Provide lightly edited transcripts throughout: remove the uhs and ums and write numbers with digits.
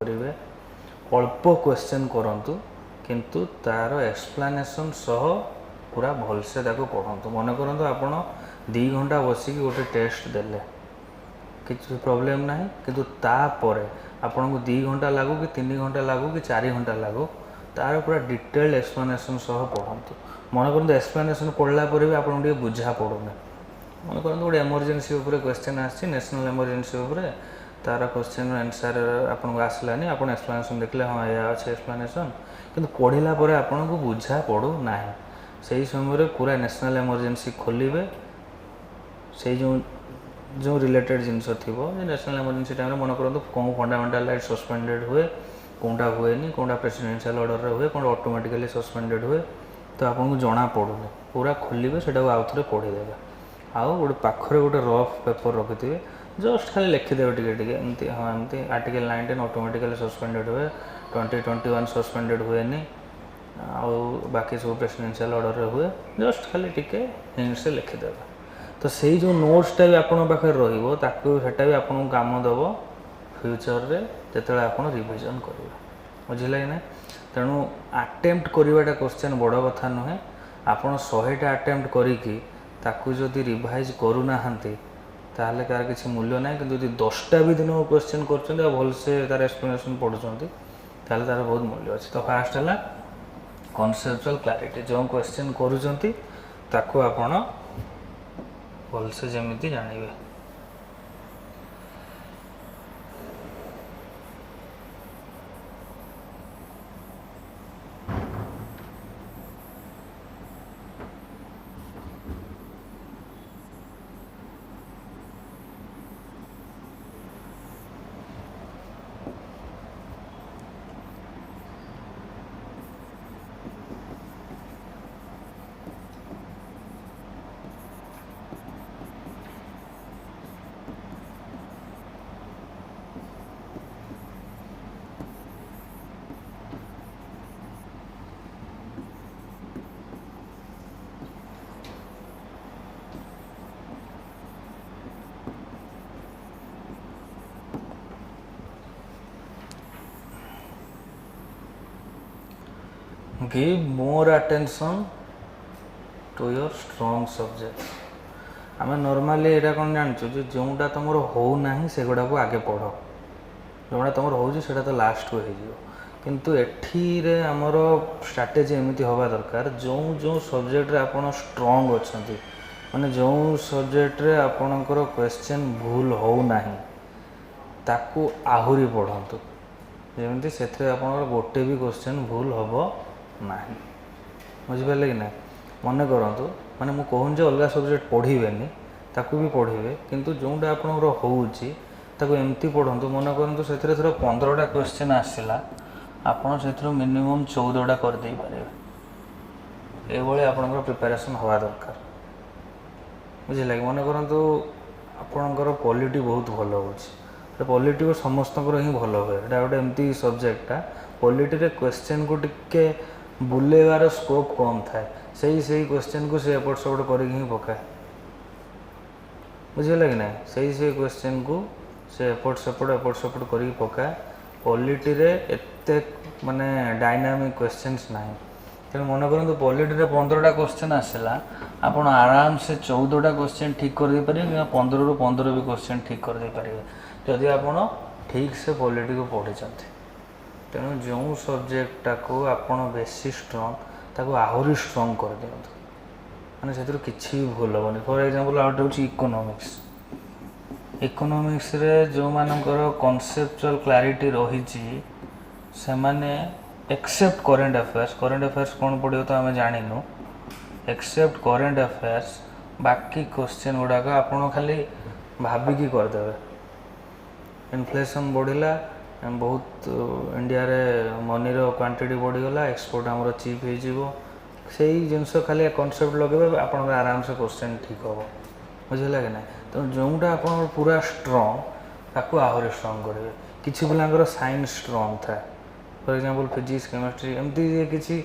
करेंगे अल्प क्वेश्चन करंतु किंतु तार एक्सप्लेनेशन सह पूरा भलसे ताको पढ़ंतु। मन करंतु आपण 2 घंटा बसिक गोटे टेस्ट देले किसी प्रॉब्लम ना किंतु तापरे आपन को 2 घंटा लागू कि 3 घंटा लागू कि 4 घंटा लागू तार पूरा डिटेल्ड एक्सप्लेनेशन सह पढ़ंतु। मन करंतु एक्सप्लेनेशन पढ़ला पर भी आपन के बुझा पड़ुना। मन करंतु गोटे इमरजेंसी ऊपर क्वेश्चन आछि नेशनल इमरजेंसी ऊपर तार क्वेश्चन आंसर आपन को आसलानी आपन एक्सप्लेनेशन देखले हां या अच्छे एक्सप्लेनेशन किंतु पढ़िला पर आपन को बुझा पड़ू ना। सही समय पूरा नेशनल इमरजेंसी खोलिबे से जो रिलेटेड जिनस थी नेशनल इमरजेंसी टाइम मन करंतु कौन फंडामेंटल राइट सस्पेंडेड हुए कौटा हुए कौटा प्रेसिडेंशियल ऑर्डर हुए कौन ऑटोमेटिकली सस्पेंडेड हुए तो आपको जना पड़ूनी पूरा खोलिबे सेटा आउ थे पढ़ीदेवे। आउ गोटे पाखरे गोटे रफ पेपर रखिथे जस्ट खाली लिखिदेवे टिके एमती हाँ एमती आर्टिकल 19 ऑटोमेटिकली सस्पेंडेड हुए 2021 सस्पेंडेड हुए आउ बाकी सब प्रेसिडेंशियल ऑर्डर हुए जस्ट खाली टिके हिंट से लिखिदेवे। तो से जो नोट्सटा भी आपन पाखे रहिबो ताकू सेटा भी आपन काम दबो फ्यूचर रे जेतेला आपन रिवीजन करिवे बुझिला कि ना। तेणु अटेम्प्ट करिवाटा क्वेश्चन बड़ कथा नुहे आपन 100टा अटेम्प्ट करिकी ताकू जदि रिवाइज करू नाहंती ताहले कार किसी मूल्य ना कि यदि 10टा भी दिन क्वेश्चन करछन्ते भल से तार एक्सप्लेनेशन पढुछन्ती ताहले तार बहुत मूल्य अछि। तो फास्ट हला कॉन्सेप्चुअल क्लैरिटी जो क्वेश्चन करूछन्ती ताकू आपन भलसे जमीती जानिबे। Give more attention to your strong subject. आम नॉर्मली यहाँ कौन जानचु जोटा तुम हो ना से गुड़ा को आगे पढ़ जोटा तुम हो तो लास्ट को हो किंतु एठी आमर स्ट्राटेजी एमती हवा दरकार जो जो सब्जेक्ट आप स्ट्रॉन्ग अच्छा माने जो सब्जेक्ट आपणकर क्वेश्चन भूल हो ना ताकू आहुरी पढ़ंतु जमी से गोटे भी क्वेश्चन भूल हम ना बुझिपारे कि ना। मन करंतु माने मु कहूँ जे अलग सब्जेक्ट पढ़िबेनी ताकू भी पढ़िबे किंतु जोटा आपणकर होउची ताकू एमती पढ़ंतु। मन करंतु सेथिरे थोड़ा 15टा क्वेश्चन आसिला आपण सेथिरो मिनिमम 14टा कर दे पारे एभली आपणकर प्रिपरेशन हवा दरकार बुझिला कि। मन करंतु आपणकर पॉलिटी बहुत भल होउची पॉलिटी को समस्तकर ही भल हुए एटा गोटे एमती सब्जेक्टटा पॉलिटी रे क्वेश्चन को टिके बुलेवार स्कोप कम थाए सही क्वेश्चन को से एपट सेपट कर पकाए बुझेगा कि ना। सही क्वेश्चन को से एपट सेपट कर पकाए पॉलिटी रे एते माने डायनामिक क्वेश्चंस ना तेणु मन करूँ पॉलिटी रे 15टा क्वेश्चन आसला आपड़ आराम से 14टा क्वेश्चन ठीक कर दे पारे कि 15 ରୁ 15 भी क्वेश्चन ठीक कर दे पारे जदि आप ठीक से पॉलिटी को पढ़ी चलते। तेणु जो सब्जेक्टा को आपड़ बेसी स्ट्रॉन्ग ताको आहुरी स्ट्रॉन्ग कर दियंतु माने से किसी भी भूल हेनी। फॉर एग्जांपल आउट होची इकोनॉमिक्स रे जो मानकर कॉन्सेप्चुअल क्लैरिटी रही से माने एक्सेप्ट करेंट अफेयर्स कौन पड़ो तो आम जानिनु एक्सेप्ट करेंट अफेयर्स बाकी क्वेश्चन गुड़ाक आपड़ खाली भाविकी करदे। इन्फ्लेशन बढ़ला बहुत इंडिया रे मनी रो क्वांटिटी बढ़ीगला एक्सपोर्ट आमर चीप हो से जिनस खाली कॉन्सेप्ट लगे आप आराम से क्वेश्चन ठीक हम बुझेगा कि ना। तो जोटा आप पूरा स्ट्रॉन्ग ताकू आहरी स्ट्रॉन्ग करेंगे। किसी पिलांकर साइंस स्ट्रॉन्ग था फॉर एग्जांपल फिजिक्स केमिस्ट्री एमती किसी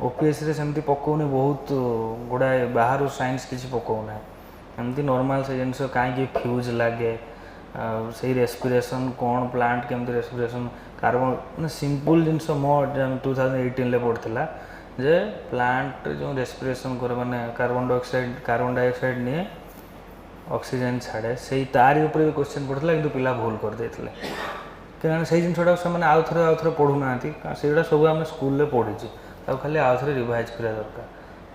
ओपीएससी सेमती पकाउनी बहुत गुड़ाए बाहर साइंस किसी पकाउना एमती नॉर्मल से जिन कहीं फ्यूज लगे से रेस्पिरेशन कौन प्लांट केमती रेस्पिरेशन कार्बन मैंने सिंपल जिनस मो 2018 पढ़ा जे प्लांट जो रेस्पिरेशन करे माने कार्बन डाइऑक्साइड निए ऑक्सीजन छाड़े से तारी ऊपर भी क्वेश्चन पड़ता कि पिला भूल कर देते क्या से जिनटा से आउ थे पढ़ू ना से सब आम स्कूल पढ़ीचु खाली आउ थे रिवाइज करा दरकार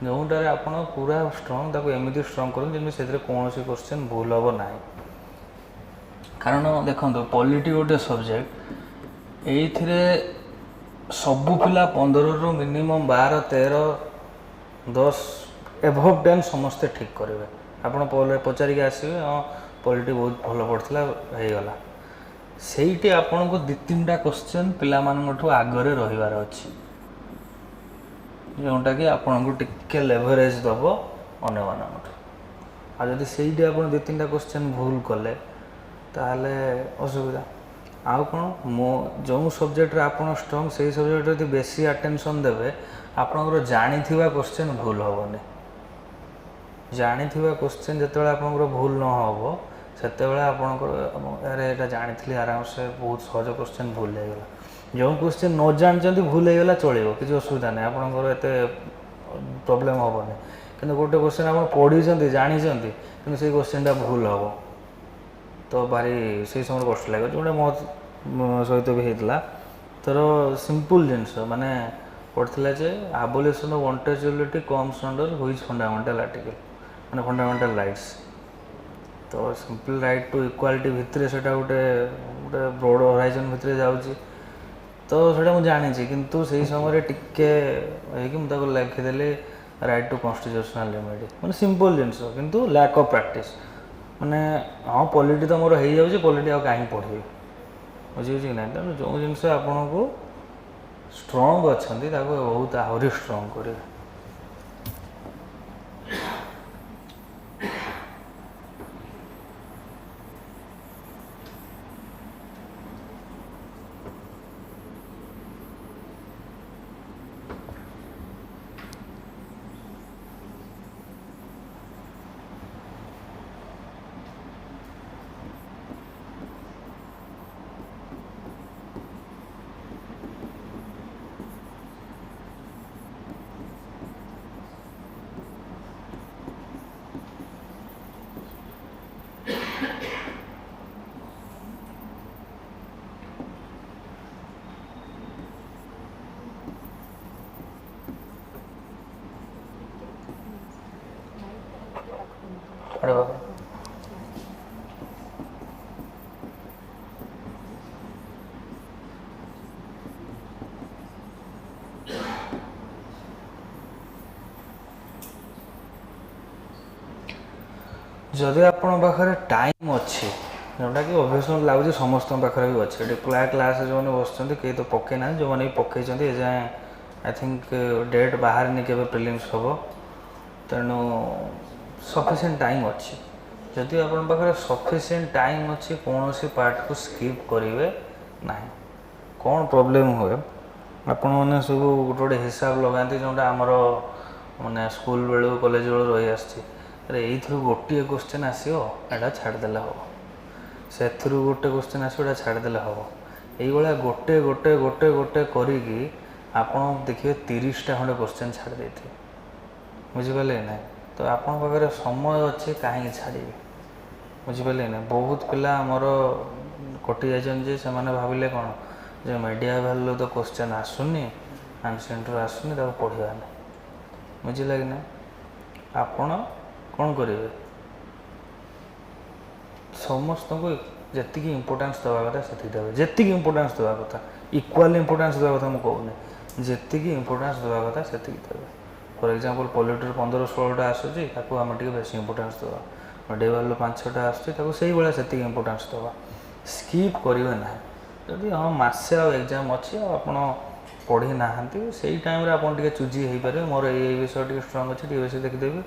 जोटार आप पूरा स्ट्रंग एमती स्ट्रंग करें से कौन क्वेश्चन भूल हम ना कारण देखो पॉलिटी गोटे सब्जेक्ट ये सबू पिला 15 रु मिनिमम 12 13 10 एभव 10 समस्ते ठीक करेंगे आप पचारिक आसवे हाँ पॉलिटी बहुत भल पड़ता होगला से आपन को 2-3टा क्वेश्चन पिला आगरे रहीबार अच्छी जोटा कि आपन को टिके लेवरेज दब अन्य मानक आदि से 2-3टा क्वेश्चन भूल कले ताहले असुविधा आउ कौन मो जो सब्जेक्ट आप स्ट्रंग से सब्जेक्ट यदि बेसी अटेंशन देवे आपंकर जानी क्वेश्चन भूल हेनी जानी क्वेश्चन जिते आप भूल न हम से आपंकर यार जानी आराम से बहुत सहज क्वेश्चन भूल जाएगा जो क्वेश्चन न जानते भूल होगा चलो किसी असुविधा नहीं आपंकर एत प्रोब्लेम हेनी कि गोटे क्वेश्चन आप पढ़ी जानी कि से क्वेश्चन भूल हम तो भारी से समय कष्ट लगे जोटा मो सहित भी होता तर सिंपल जिनस माने पढ़ला जे abolition of untouchability comes under which fundamental article माने फंडामेंटल राइट्स तो सिंपल राइट टू इक्वालिटी भितर से गोटे गोटे ब्रॉड होराइजन भितर जाऊँगी तो सेटा मुझे जानी किंतु से समय टिके मुझे लिखिदेली राइट टू कन्स्टिट्यूशनल रेमेडी मैंने सिंपल जिनस किंतु लैक ऑफ प्रैक्टिस मैंने हाँ पॉलिटी तो मोर हो जाऊँगी पॉलिटी आ कहीं पढ़ी बुझे कि ना तेणु जो जिनस आपन को स्ट्रंग अच्छा बहुत आहरी स्ट्रंग करेंगे अरे बाबा जदि आपण पाखे टाइम अच्छी जोटा कि अभ्यस लगुच समस्त पाखे भी अच्छे क्लास जो बस कई तो पकई ना जो मैंने पकई जाए आई थिंक डेट बाहर नहीं के प्रिलिम्स हम तेणु सफिशिएंट टाइम अच्छी जदि आपण पाखे सफिशिएंट टाइम अच्छी कौन सी पार्ट को स्किप करेंगे ना कौन प्रोब्लेम हुए आपण मैंने सब गोटे गोटे हिसाब लगाते जोटा आमर माने स्कूल बेलू कॉलेज बेलू रही आसी अरे ये गोटे क्वेश्चन आसो एटा छाड़देले हम से गोटे क्वेश्चन आसो एटा छाड़देले हम ये गोटे गोटे गोटे गोटे करी आपड़ देखिए 30टा खंडे क्वेश्चन छाड़ देते बुझिपारे ना तो आपण पाखे समय अच्छे कहीं छाड़े बुझिपारे ना बहुत पिला आमर कटि जाइए से भाविले कौन जो मीडिया भैल्यू तो क्वेश्चन आसुनी आंसर आसुनी पढ़ा ना बुझे कि ना आपण कौन करेंगे समस्त को जी इम्पोर्टान्स देवा कथा से जी इम्पोर्टान्स देवा कथा इक्वाल इम्पोर्टान्स देवा कथा मुझे कहूनी जी इम्पोर्टान्स देवा कथा से देवे फॉर एग्जांपल पॉलिटी 15-16टा आसूसी आम बेसी इम्पोर्टान्स देवा मीडिया भैल्यू 5-6टा आसूसी से भाई इम्पोर्टान्स देवा स्किप करेंगे ना जदि हाँ मसे एग्जाम अच्छी आप पढ़ी ना से टाइम आप चूजी हो पारे मोर ये विषय स्ट्रंग अच्छे बेसी देखीदेवी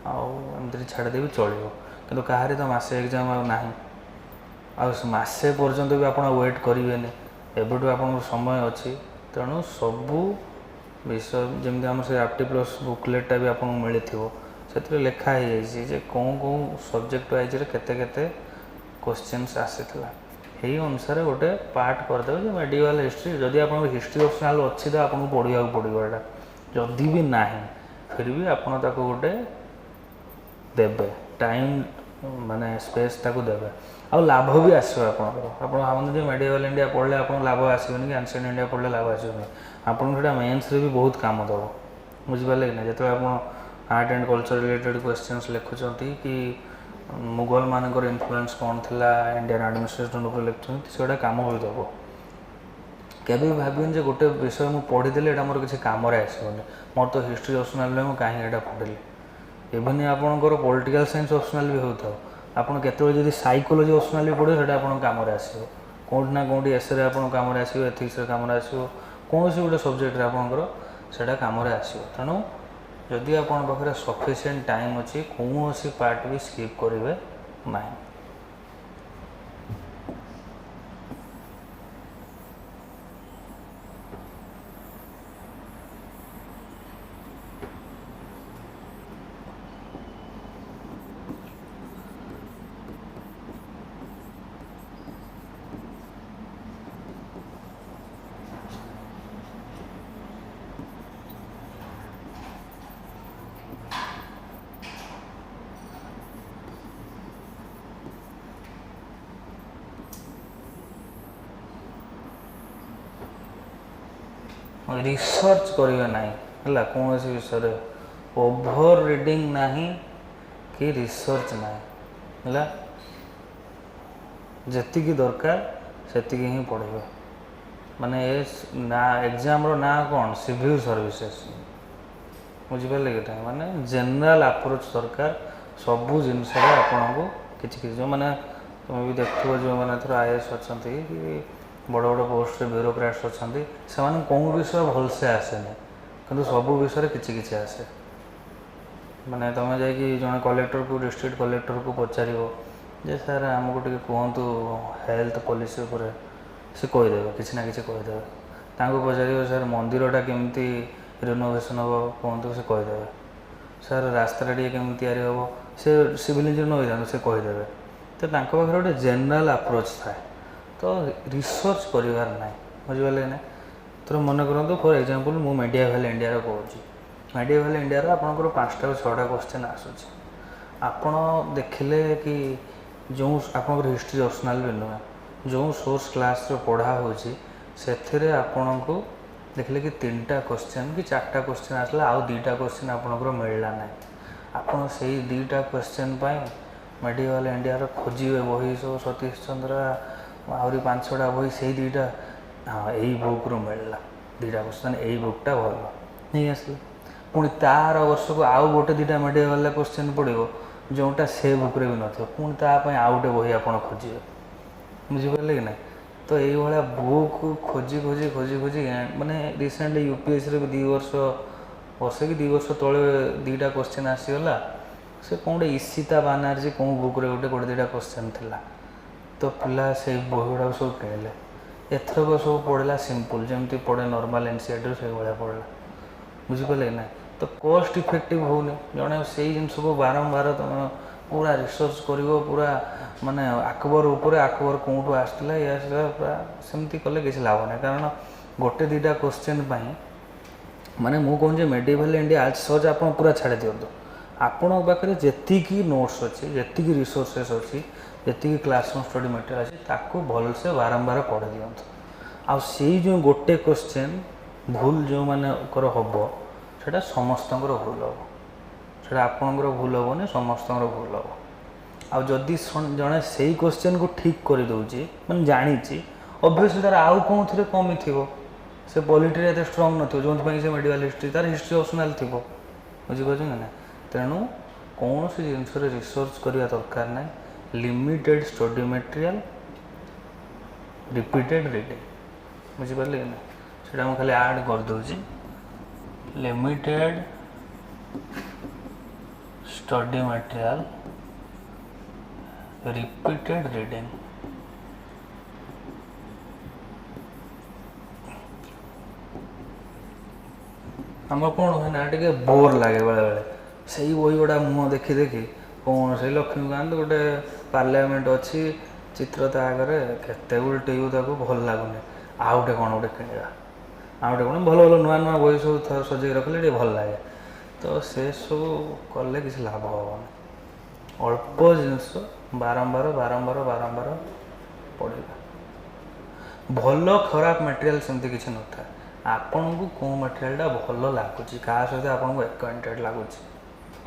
आमती छाड़देवी चलो कि कहारी तो मसे एग्जाम ना आसे पर्यंत भी आप वेट करेंगे एबुठू आप समय अच्छी तेणु सबू विषय जमी आम से आप्टी प्लस बुकलेटा भी आपको मिली से लिखाई जे कौन कौन सब्जेक्ट वाइज केते केते क्वेश्चंस आसीथिला यही अनुसार गोटे पार्ट करदे जो मेडिकल हिस्ट्री जदि आप हिस्ट्री ऑप्शनल अच्छी तो आपको पढ़ा पड़ो यहाँ जदि भी ना फिर भी आपड़ ताको गोटे देवे टाइम माने स्पेस ताको देवे आ लाभ भी आसो आप भावना मेडिकल इंडिया पढ़ले आप लाभ आसबनि कि एंशिएंट इंडिया पढ़ले लाभ आसबनि आपको मेन्स भी बहुत काम दब बुझिपारे कि ना जो आप art and culture related questions लिखुंट कि मुगल मानकर इन्फ्लुएंस कौन थिला इंडियन एडमिनिस्ट्रेशन ऊपर लिखुं से काम भी दब केबे भाविन जे गोटे विषय मुझे पढ़ीदेली यहाँ मोर किसी कम आसबनि मोर तो हिस्ट्री ऑप्शनल में मुझे कहीं पढ़ी इवन आपंकर पॉलिटिकल साइंस ऑप्शनल भी होता आपड़ केतज साइकोलॉजी ऑप्शनल भी पढ़े से आप कम आसो कौट ना कौटी एसरे आप कम आसो एथिक्स कम आसो कौन सी गोटे सब्जेक्ट आपंकर से कम आसो तेणु जदि आप पाखे सफिशिएंट टाइम अच्छी कौन सी पार्ट भी स्किप करेंगे ना रिसर्च करेंगे ना है कौन सी विषय ओभर रीडिंग ना कि रिसर्च ना है जी दरकार से ही पढ़े माने ना एग्जाम रो ना कौन सिविल सर्विसेस बुझिपारे कि माने जनरल अप्रोच दरकार सबू जिनस आपन को किसी जो मैंने तुम भी देखो जो मैंने थोड़ा आईएएस अच्छा कि बड़ बड़ पोस्ट ब्यूरोक्राट्स अच्छा से कौन विषय भलसे आसेनि कि सब विषय किसी आसे माने तुम जा जड़े कलेक्टर को डिस्ट्रिक्ट कलेक्टर को पचार जे सर आमको टे कहतु हेल्थ पॉलिसी उपर से कहीदेवे किसी ना कि कहीदेवे पचार सर मंदिरटा केमती रिनोवेशन हम कहतु से कहीदेवे सर रास्ता टे केमती या हम से सिविल इंजीनियर न से कहीदेवे तो पाखे गोटे जेनराल अप्रोच थाए तो रिसर्च करार ना बुझे ना तो मन करूँ फॉर एग्जांपल मु मेडिएवल इंडिया कहूँ मेडिएवल इंडिया आपंकर 5टा 6टा क्वेश्चन आसूँ आपड़ देखिले कि जो आपंकर हिस्ट्री ऑप्शनल भी नुहे जो सोर्स क्लास पढ़ा होती आपण को देखिले कि 3टा क्वेश्चन कि 4टा क्वेश्चन आसला आउ 2टा क्वेश्चन आपंकर मिलला ना आपड़ से 2टा क्वेश्चन मेडिएवल इंडिया खोजे बही सब सतीश चंद्र आहरी 5-6टा बही से 2टा हाँ यही बुक रू मिलला 2टा क्वेश्चन यही बुकटा भल नहीं आसला पुणी तार वर्ष को आउ गोटे 2टा मेडिएवल क्वेश्चन पड़ो जोटा से बुक्रे भी नथिबो पुणी तापाई आउ गोटे बही आपड़ खोजे बुझिपारे कि ना तो ये बुक खोजी खोजी खोजी खोजी माने रिसेंटली यूपीएससी भी 2 वर्ष कि 2 वर्ष तले 2टा क्वेश्चन आसीगला से कौन गोटे ईशिता बानर्जी कौन बुक्रे गोटे 2टा क्वेश्चन थिला तो पिला से बही गुड़ा सब किणिले एथरक सब पढ़ला सिंपल जमती पढ़े नॉर्मल एनसीईआरटी से भाया पढ़ला बुझिपारे ना तो कॉस्ट इफेक्टिव होने जड़े से जिन को बारंबार तुम पूरा रिसर्च कर पूरा माने अकबर उपर अकबर कौटू आसला या पूरा सेमती कले किसी लाभ ना कारण गोटे 2टा क्वेश्चन माने मु कहूँ मेडिएवल इंडिया आज सज आप पूरा छाड़ी दिंतु आपण पाखे जी नोट्स अच्छी जी रिसोर्सेस अच्छी जी क्लासरूम स्टडी मटेरियल अच्छी ताको भलसे बारंबार पढ़ दिंतु आ जो गोटे क्वेश्चन भूल जो माने हम से समस्त भूल हम से आपणकर भूल हेनी समस्त भूल हम आदि जड़े से क्वेश्चन को ठीक कर दूची मैं जानी ऑब्वियसली तार आउ कौन थे कमी थी से पॉलिटी एत स्ट्रंग न जो से मेडिकल हिस्ट्री तार हिस्ट्री ऑप्शनल थी बुझीपार ना तेणु कौन सी जिनस रिसर्च करने दरकार ना limited study material repeated reading बुझीपारे ना से खाली ऐड कर दूची limited study material repeated reading आम कौन हुए ना टे बोर लगे बेले बेले से बही गुड़ा मुँह देखी देखी कौन से लक्ष्मीकांत गोटे पार्लियामेंट अच्छी चित्र ता आगे केते उल्टेबू ताको भल लगुनि आउ गए कौन गोटे किणवा आउ गए कौन भल भल नुआ नुआ बही सब सजे रखिले टे भल लगे तो से सब कले किसी लाभ हेनी अल्प जिनस बारंबार बारंबार बारंबार पढ़ा भल खराब मटेरियल सेमती किसी न था आपन को कौ मटेरियलटा भल लगुच क्या सहित आपको एक्वाइंटेड लगुच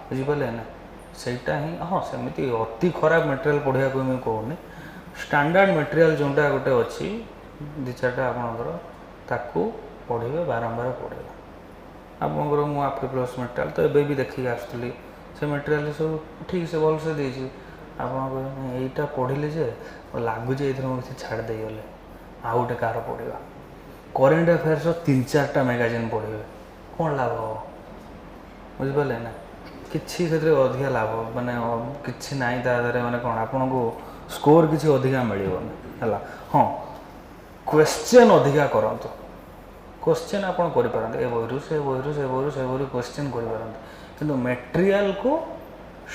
बुझिपारे ना सेटा ही हाँ सेमती अति खराब मटेरियल पढ़ा को मुझे कहूनी स्टैंडर्ड मटेरियल जोटा गोटे अच्छी दी चार्टा आपणकर ताकू पढ़े बारंबार पढ़े आपंकर मु आपके प्लस मटेरियल तो एबे भी देखिक आसुली से मटेरियल सब ठीक से भल से देती आप यहीटा पढ़िले जे लगुच ये किसी छाड़ देगले आउ गोटे कार पढ़ा करेन्ट अफेयर्स 3-4टा मैगजीन पढ़े कौन लाभ हो बुझिपारे ना किसी से अधिका लाभ माने किसी ना माने कौन आपन को स्कोर किसी अधिका मिलबनी है हाँ क्वेश्चन अधिका करंतु क्वेश्चन आपन करि पारंते ए बहिरु से बहिरु से बहिरु से बहिरु क्वेश्चन करि पारंते किंतु मटेरियल को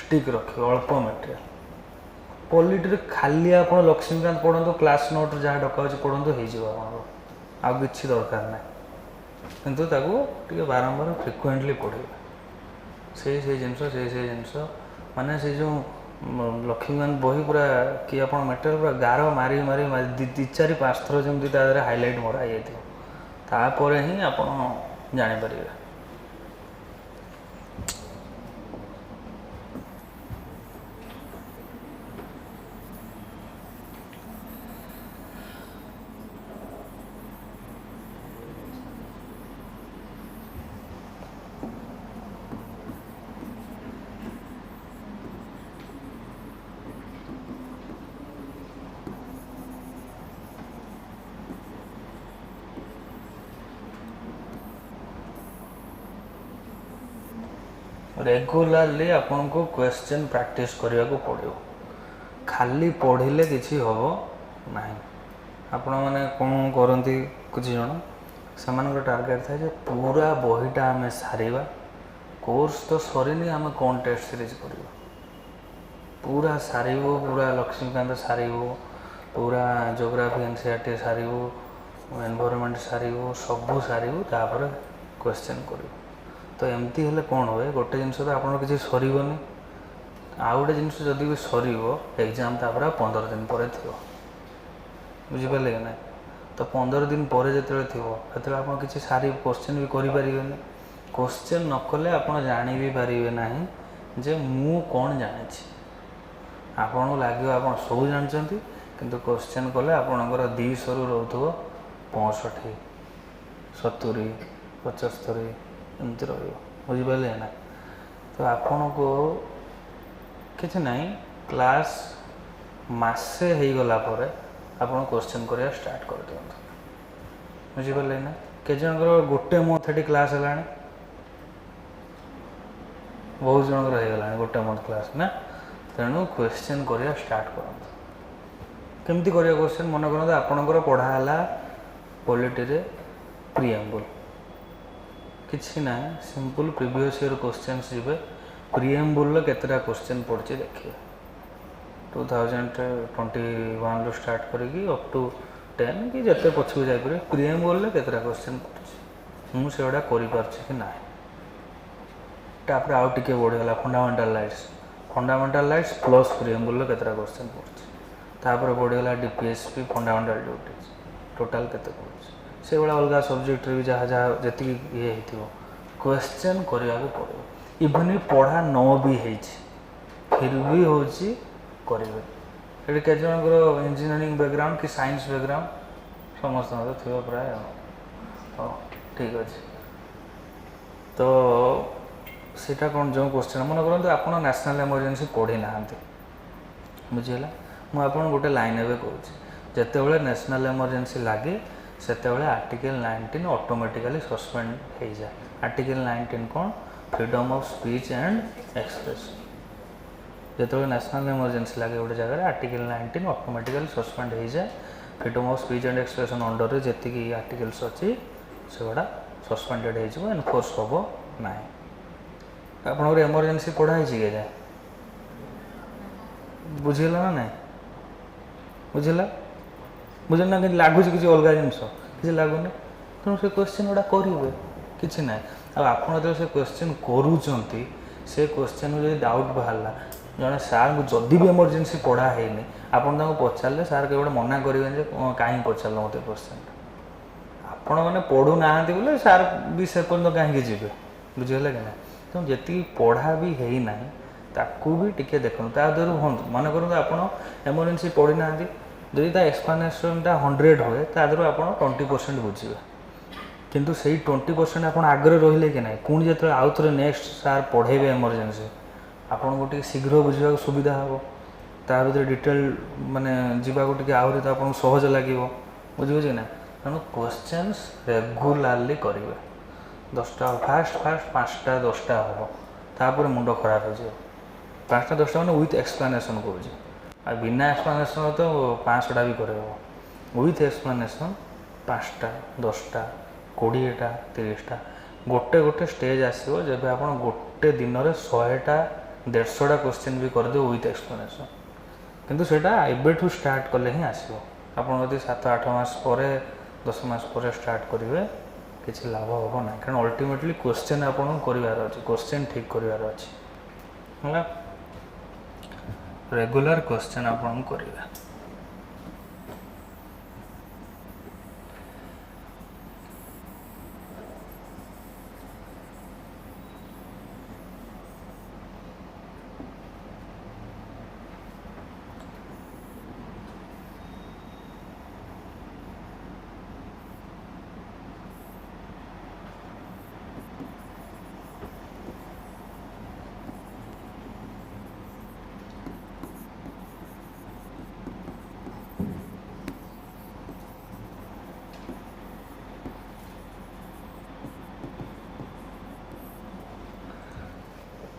स्टिक रखिए अल्प मटेरियल पॉलिटी खाली आप लक्ष्मीकांत पढ़ु क्लास नोट जहाँ डका पढ़ु हो आउ कि दरकार ना किंतु ताको बारंबार फ्रिक्वेंटली पढ़े से जिनस माने से जो लक्ष्मीकांत बही पूरा कि आप मटेरियल पूरा गार मारी मारी मारी 2-4-5 थर जमी हाइलाइट मरा जापर ही आप जापर रेगुलारली आपन को क्वेश्चन प्रैक्टिस करने को पड़ो खाली पढ़िले किसी हम ना आपण मैंने कौन करती कुछ जन से टार्गेट था पूरा बहीटा आम सारिबा कोर्स तो सरीनी आम कौन टेस्ट सीरीज कर पूरा सारू पूरा लक्ष्मीकांत सारू पूरा जियोग्राफी एनसीईआरटी सारू एनवायरनमेंट सारू सबू सारू तापर क्वेश्चन कर तो एमती हेल्ले कौन हुए गोटे जिनस तो आप किसी सरनी आउ गोटे जिनस जदि भी सर एग्जाम तापर 15 दिन पर थी बुझिपारे कि ना तो 15 दिन पर जो थो आप किसी सारी क्वेश्चन भी करें क्वेश्चन न कले आप जानी भी पारे ना जे मु कौन जानी आपन को लगे आप सब जानते किंतु क्वेश्चन कले आपणकर 200 रू रोथो 65 70 75 एमती रुझिपारे ना तो आपन को किसी ना क्लास मसे हो गला आप क्वेश्चन करा स्टार्ट कर दिखाँ बुझिपारे ना के जनकर गोटे मंथ ये क्लास है बहुत जनकर हो गोटे मंथ क्लास ना तेणु क्वेश्चन करा स्टार्ट करूँ केमती करिया क्वेश्चन मन करते आपणकर पढ़ाला पॉलिटी रे प्रिएम्बल किसी ना सिंपल प्रीवियस ईयर क्वेश्चंस जी प्रिएम्बल केतेटा क्वेश्चन पढ़ी देखिए 2021 स्टार्ट करी अप टू 10 कि जिते पछू जापर प्रिएम्बल केतेटा क्वेश्चन पढ़ी मुझे कि ना तापर आउ टिके बढ़ीगला फंडामेंटल राइट्स प्लस प्रिएम्बल केतेटा क्वेश्चन पढ़ी तापर बढ़ीगला डीपीएसपी फंडामेंटल ड्यूटीज टोटाल केते पढ़ी से भाया अलग सब्जेक्ट भी जहाँ जहाँ जी ये क्वेश्चन करने को पड़ो इवन पढ़ा न भी फिर भी हूँ करेंगे ये जनकर इंजीनियरिंग बैकग्राउंड कि साइंस बैकग्राउंड समस्त थी प्राय हाँ ठीक अच्छे तो सीटा कौन जो क्वेश्चन मन करते आप नेशनल इमरजेंसी पढ़ी ना बुझीगला मुझे गोटे लाइन एवं कहूँ जिते नेशनल इमरजेंसी लगे सेतेबेले आर्टिकल 19 ऑटोमेटिकली सस्पेंड हो जाए आर्टिकल 19 कौन freedom of speech and expression जो नेशनल इमरजेंसी लगे गोटे जगह आर्टिकल 19 ऑटोमेटिकली सस्पेंड हो जाए freedom of speech and expression under जी आर्टिकल्स अच्छी से गुड़ा ସସ୍ପେଣ୍ଡେଡ଼ ହେଇଯିବ, ଏନଫୋର୍ସ ହେବ ନାହିଁ। ଆପଣଙ୍କର ଏମର୍ଜେନ୍ସି ପଢ଼ା ହେଇଛି କି ଏଯାଏ? ବୁଝିହେଲା ନା ନାହିଁ? ବୁଝିଲା ବୁଝିଲା ନା? କିନ୍ତୁ ଲାଗୁଛି କିଛି ଅଲଗା ଜିନିଷ, କିଛି ଲାଗୁନି। ତେଣୁ ସେ କ୍ୱେଶ୍ଚିନ୍ ଗୁଡ଼ା କରିବେ, କିଛି ନାହିଁ। ଆଉ ଆପଣ ଯେତେବେଳେ ସେ କ୍ୱେଶ୍ଚିନ୍ କରୁଛନ୍ତି, ସେ କ୍ୱେଶ୍ଚିନ୍ରୁ ଯଦି ଡାଉଟ୍ ବାହାରିଲା, ଜଣେ ସାର୍ଙ୍କୁ ଯଦି ବି ଏମର୍ଜେନ୍ସି ପଢ଼ା ହେଇନି, ଆପଣ ତାଙ୍କୁ ପଚାରିଲେ ସାର୍ କେବେ ଗୋଟେ ମନା କରିବେନି ଯେ କାହିଁକି ପଚାରିଲ ମୋତେ କ୍ୱେଶ୍ଚିନ୍ଟା। ଆପଣମାନେ ପଢ଼ୁନାହାନ୍ତି ବୋଲେ ସାର୍ ବି ସେ ପର୍ଯ୍ୟନ୍ତ କାହିଁକି ଯିବେ, ବୁଝିହେଲା କି ନାହିଁ? ତେଣୁ ଯେତିକି ପଢ଼ା ବି ହେଇନାହିଁ ତାକୁ ବି ଟିକେ ଦେଖନ୍ତୁ। ତା ଦେହରୁ ହୁଅନ୍ତୁ, ମନେ କରନ୍ତୁ ଆପଣ ଏମର୍ଜେନ୍ସି ପଢ଼ିନାହାନ୍ତି, ଯଦି ତା ଏକ୍ସପ୍ଲାନେସନ୍ଟା 100 ହୁଏ, ତା ଦେହରୁ ଆପଣ 20% ବୁଝିବେ। କିନ୍ତୁ ସେଇ 20% ଆପଣ ଆଗରେ ରହିଲେ କି ନାହିଁ, ପୁଣି ଯେତେବେଳେ ଆଉ ଥରେ ନେକ୍ସଟ ସାର୍ ପଢ଼େଇବେ ଏମର୍ଜେନ୍ସି, ଆପଣଙ୍କୁ ଟିକେ ଶୀଘ୍ର ବୁଝିବାକୁ ସୁବିଧା ହେବ। ତା ଭିତରେ ଡିଟେଲ ମାନେ ଯିବାକୁ ଟିକେ ଆହୁରି ତ ଆପଣଙ୍କୁ ସହଜ ଲାଗିବ, ବୁଝିବୁଝି ନା? ତେଣୁ କ୍ୱେଶ୍ଚନ୍ସ ରେଗୁଲାରଲି କରିବେ। 10ଟା ଫାଷ୍ଟ 5ଟା 10ଟା ହେବ, ତାପରେ ମୁଣ୍ଡ ଖରାପ ହେଇଯିବ। 5ଟା 10ଟା ମାନେ ୱିଥ୍ ଏକ୍ସପ୍ଲାନେସନ୍ କହୁଛି, ଆଉ ବିନା ଏକ୍ସପ୍ଲାନେସନ୍ ତ 500ଟା ବି କରିହେବ। ୱିଥ୍ ଏକ୍ସପ୍ଲାନେସନ୍ 5ଟା 10ଟା 20ଟା 30ଟା, ଗୋଟେ ଷ୍ଟେଜ୍ ଆସିବ ଯେବେ ଆପଣ ଗୋଟେ ଦିନରେ 100ଟା 150ଟା କ୍ୱେଶ୍ଚିନ୍ ବି କରିଦେବେ ୱିଥ୍ ଏକ୍ସପ୍ଲାନେସନ୍। କିନ୍ତୁ ସେଇଟା ଏବେଠୁ ଷ୍ଟାର୍ଟ କଲେ ହିଁ ଆସିବ। ଆପଣ ଯଦି 7-8 ମାସ ପରେ 10 ମାସ ପରେ ଷ୍ଟାର୍ଟ କରିବେ, କିଛି ଲାଭ ହେବ ନାହିଁ। କାରଣ ଅଲ୍ଟିମେଟଲି କ୍ୱେଶ୍ଚିନ୍ ଆପଣଙ୍କୁ କରିବାର ଅଛି, କ୍ୱେଶ୍ଚିନ୍ ଠିକ୍ କରିବାର ଅଛି, ହେଲା? ରେଗୁଲାର କ୍ୱେଶ୍ଚିନ୍ ଆପଣଙ୍କୁ କରିବେ।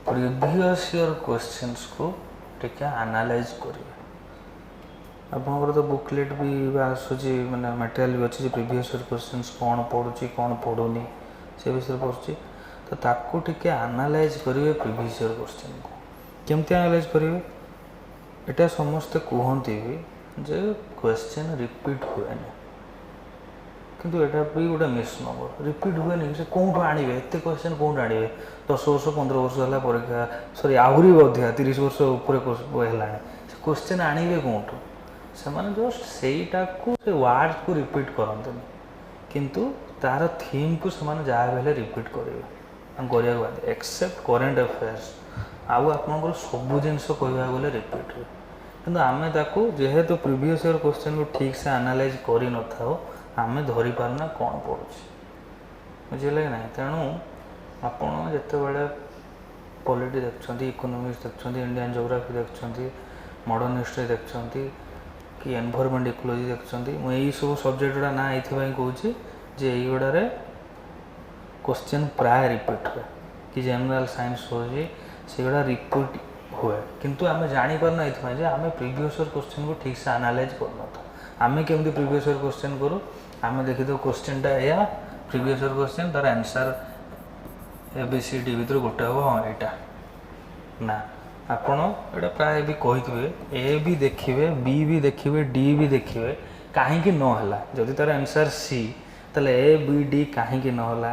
ପ୍ରିଭିୟସ୍ ଇୟର୍ କ୍ୱେଶ୍ଚିନ୍ସକୁ ଟିକେ ଆନାଲାଇଜ୍ କରିବେ। ଆପଣଙ୍କର ତ ବୁକଲେଟ୍ ବି ଆସୁଛି, ମାନେ ମେଟେରିଆଲ୍ ବି ଅଛି ଯେ ପ୍ରିଭିୟସ୍ ଇୟର୍ କ୍ୱେଶ୍ଚିନ୍ସ କ'ଣ ପଢ଼ୁଛି କ'ଣ ପଢ଼ୁନି ସେ ବିଷୟରେ ପଢ଼ୁଛି। ତ ତାକୁ ଟିକେ ଆନାଲାଇଜ୍ କରିବେ ପ୍ରିଭିୟସ୍ ଇୟର୍ କ୍ୱେଶ୍ଚିନ୍କୁ। କେମିତି ଆନାଲାଇଜ୍ କରିବେ? ଏଇଟା ସମସ୍ତେ କୁହନ୍ତି ବି ଯେ କ୍ୱେଶ୍ଚିନ୍ ରିପିଟ୍ ହୁଏନି, କିନ୍ତୁ ଏଇଟା ବି ଗୋଟେ ମିସ୍ନମ୍ବର। ରିପିଟ୍ ହୁଏନି, ସେ କେଉଁଠୁ ଆଣିବେ ଏତେ କ୍ୱେଶ୍ଚିନ୍, କେଉଁଠୁ ଆଣିବେ? 10 ବର୍ଷ 15 ବର୍ଷ ହେଲା ପରୀକ୍ଷା, ଆହୁରି ଅଧିକା 30 ବର୍ଷ ଉପରେ ହେଲାଣି, ସେ କ୍ୱେଶ୍ଚିନ୍ ଆଣିବେ କେଉଁଠୁ? ସେମାନେ ଜଷ୍ଟ ସେଇଟାକୁ, ସେ ୱାର୍ଡ଼କୁ ରିପିଟ୍ କରନ୍ତିନି, କିନ୍ତୁ ତା'ର ଥିମ୍କୁ ସେମାନେ ଯାହା ବି ହେଲେ ରିପିଟ୍ କରିବେ, ତାଙ୍କୁ କରିବାକୁ ବାଧ୍ୟ। ଏକ୍ସେପ୍ଟ କରେଣ୍ଟ ଆଫେୟାର୍ସ, ଆଉ ଆପଣଙ୍କର ସବୁ ଜିନିଷ କହିବାକୁ ଗଲେ ରିପିଟ୍ ହୁଏ। କିନ୍ତୁ ଆମେ ତାକୁ, ଯେହେତୁ ପ୍ରିଭିୟସ୍ ଇୟର୍ କ୍ୱେଶ୍ଚିନ୍କୁ ଠିକ୍ସେ ଆନାଲାଇଜ୍ କରିନଥାଉ, ଆମେ ଧରିପାରୁନା କ'ଣ ପଡ଼ୁଛି, ବୁଝିଲେ କି ନାହିଁ? ତେଣୁ ଆପଣ ଯେତେବେଳେ ପଲିଟି ଦେଖୁଛନ୍ତି, ଇକୋନୋମିକ୍ସ ଦେଖୁଛନ୍ତି, ଇଣ୍ଡିଆନ୍ ଜୋଗ୍ରାଫି ଦେଖୁଛନ୍ତି, ମଡ଼ର୍ଣ୍ଣ ହିଷ୍ଟ୍ରି ଦେଖୁଛନ୍ତି, କି ଏନଭାରମେଣ୍ଟ ଇକୋଲୋଜି ଦେଖୁଛନ୍ତି, ମୁଁ ଏଇସବୁ ସବଜେକ୍ଟ ଗୁଡ଼ା ନା ଏଇଥିପାଇଁ କହୁଛି ଯେ ଏଇଗୁଡ଼ାରେ କ୍ୱେଶ୍ଚିନ୍ ପ୍ରାୟ ରିପିଟ୍ ହୁଏ। କି ଜେନେରାଲ୍ ସାଇନ୍ସ ହେଉଛି, ସେଗୁଡ଼ା ରିପିଟ୍ ହୁଏ, କିନ୍ତୁ ଆମେ ଜାଣିପାରୁନା ଏଇଥିପାଇଁ ଯେ ଆମେ ପ୍ରିଭିୟସ୍ ଇୟର୍ କ୍ୱେଶ୍ଚିନ୍କୁ ଠିକ୍ସେ ଆନାଲାଇଜ୍ କରୁନଥାଉ। ଆମେ କେମିତି ପ୍ରିଭିୟସ୍ ଇୟର୍ କ୍ୱେଶ୍ଚିନ୍ କରୁ? ଆମେ ଦେଖିଥାଉ କ୍ୱେଶ୍ଚିନ୍ଟା ଏଇଆ, ପ୍ରିଭିୟସ୍ ଇୟର୍ କ୍ୱେଶ୍ଚିନ୍, ତା'ର ଆନ୍ସର୍ ABCD ଭିତରୁ ଗୋଟେ ହେବ, ହଁ ଏଇଟା ନା। ଆପଣ ଏଇଟା ପ୍ରାୟ ବି କହିଥିବେ, ଏ ବି ଦେଖିବେ, ବି ବି ଦେଖିବେ, ଡି ବି ଦେଖିବେ, କାହିଁକି ନ ହେଲା? ଯଦି ତା'ର ଆନ୍ସର୍ ସି, ତାହେଲେ ABD କାହିଁକି ନ ହେଲା?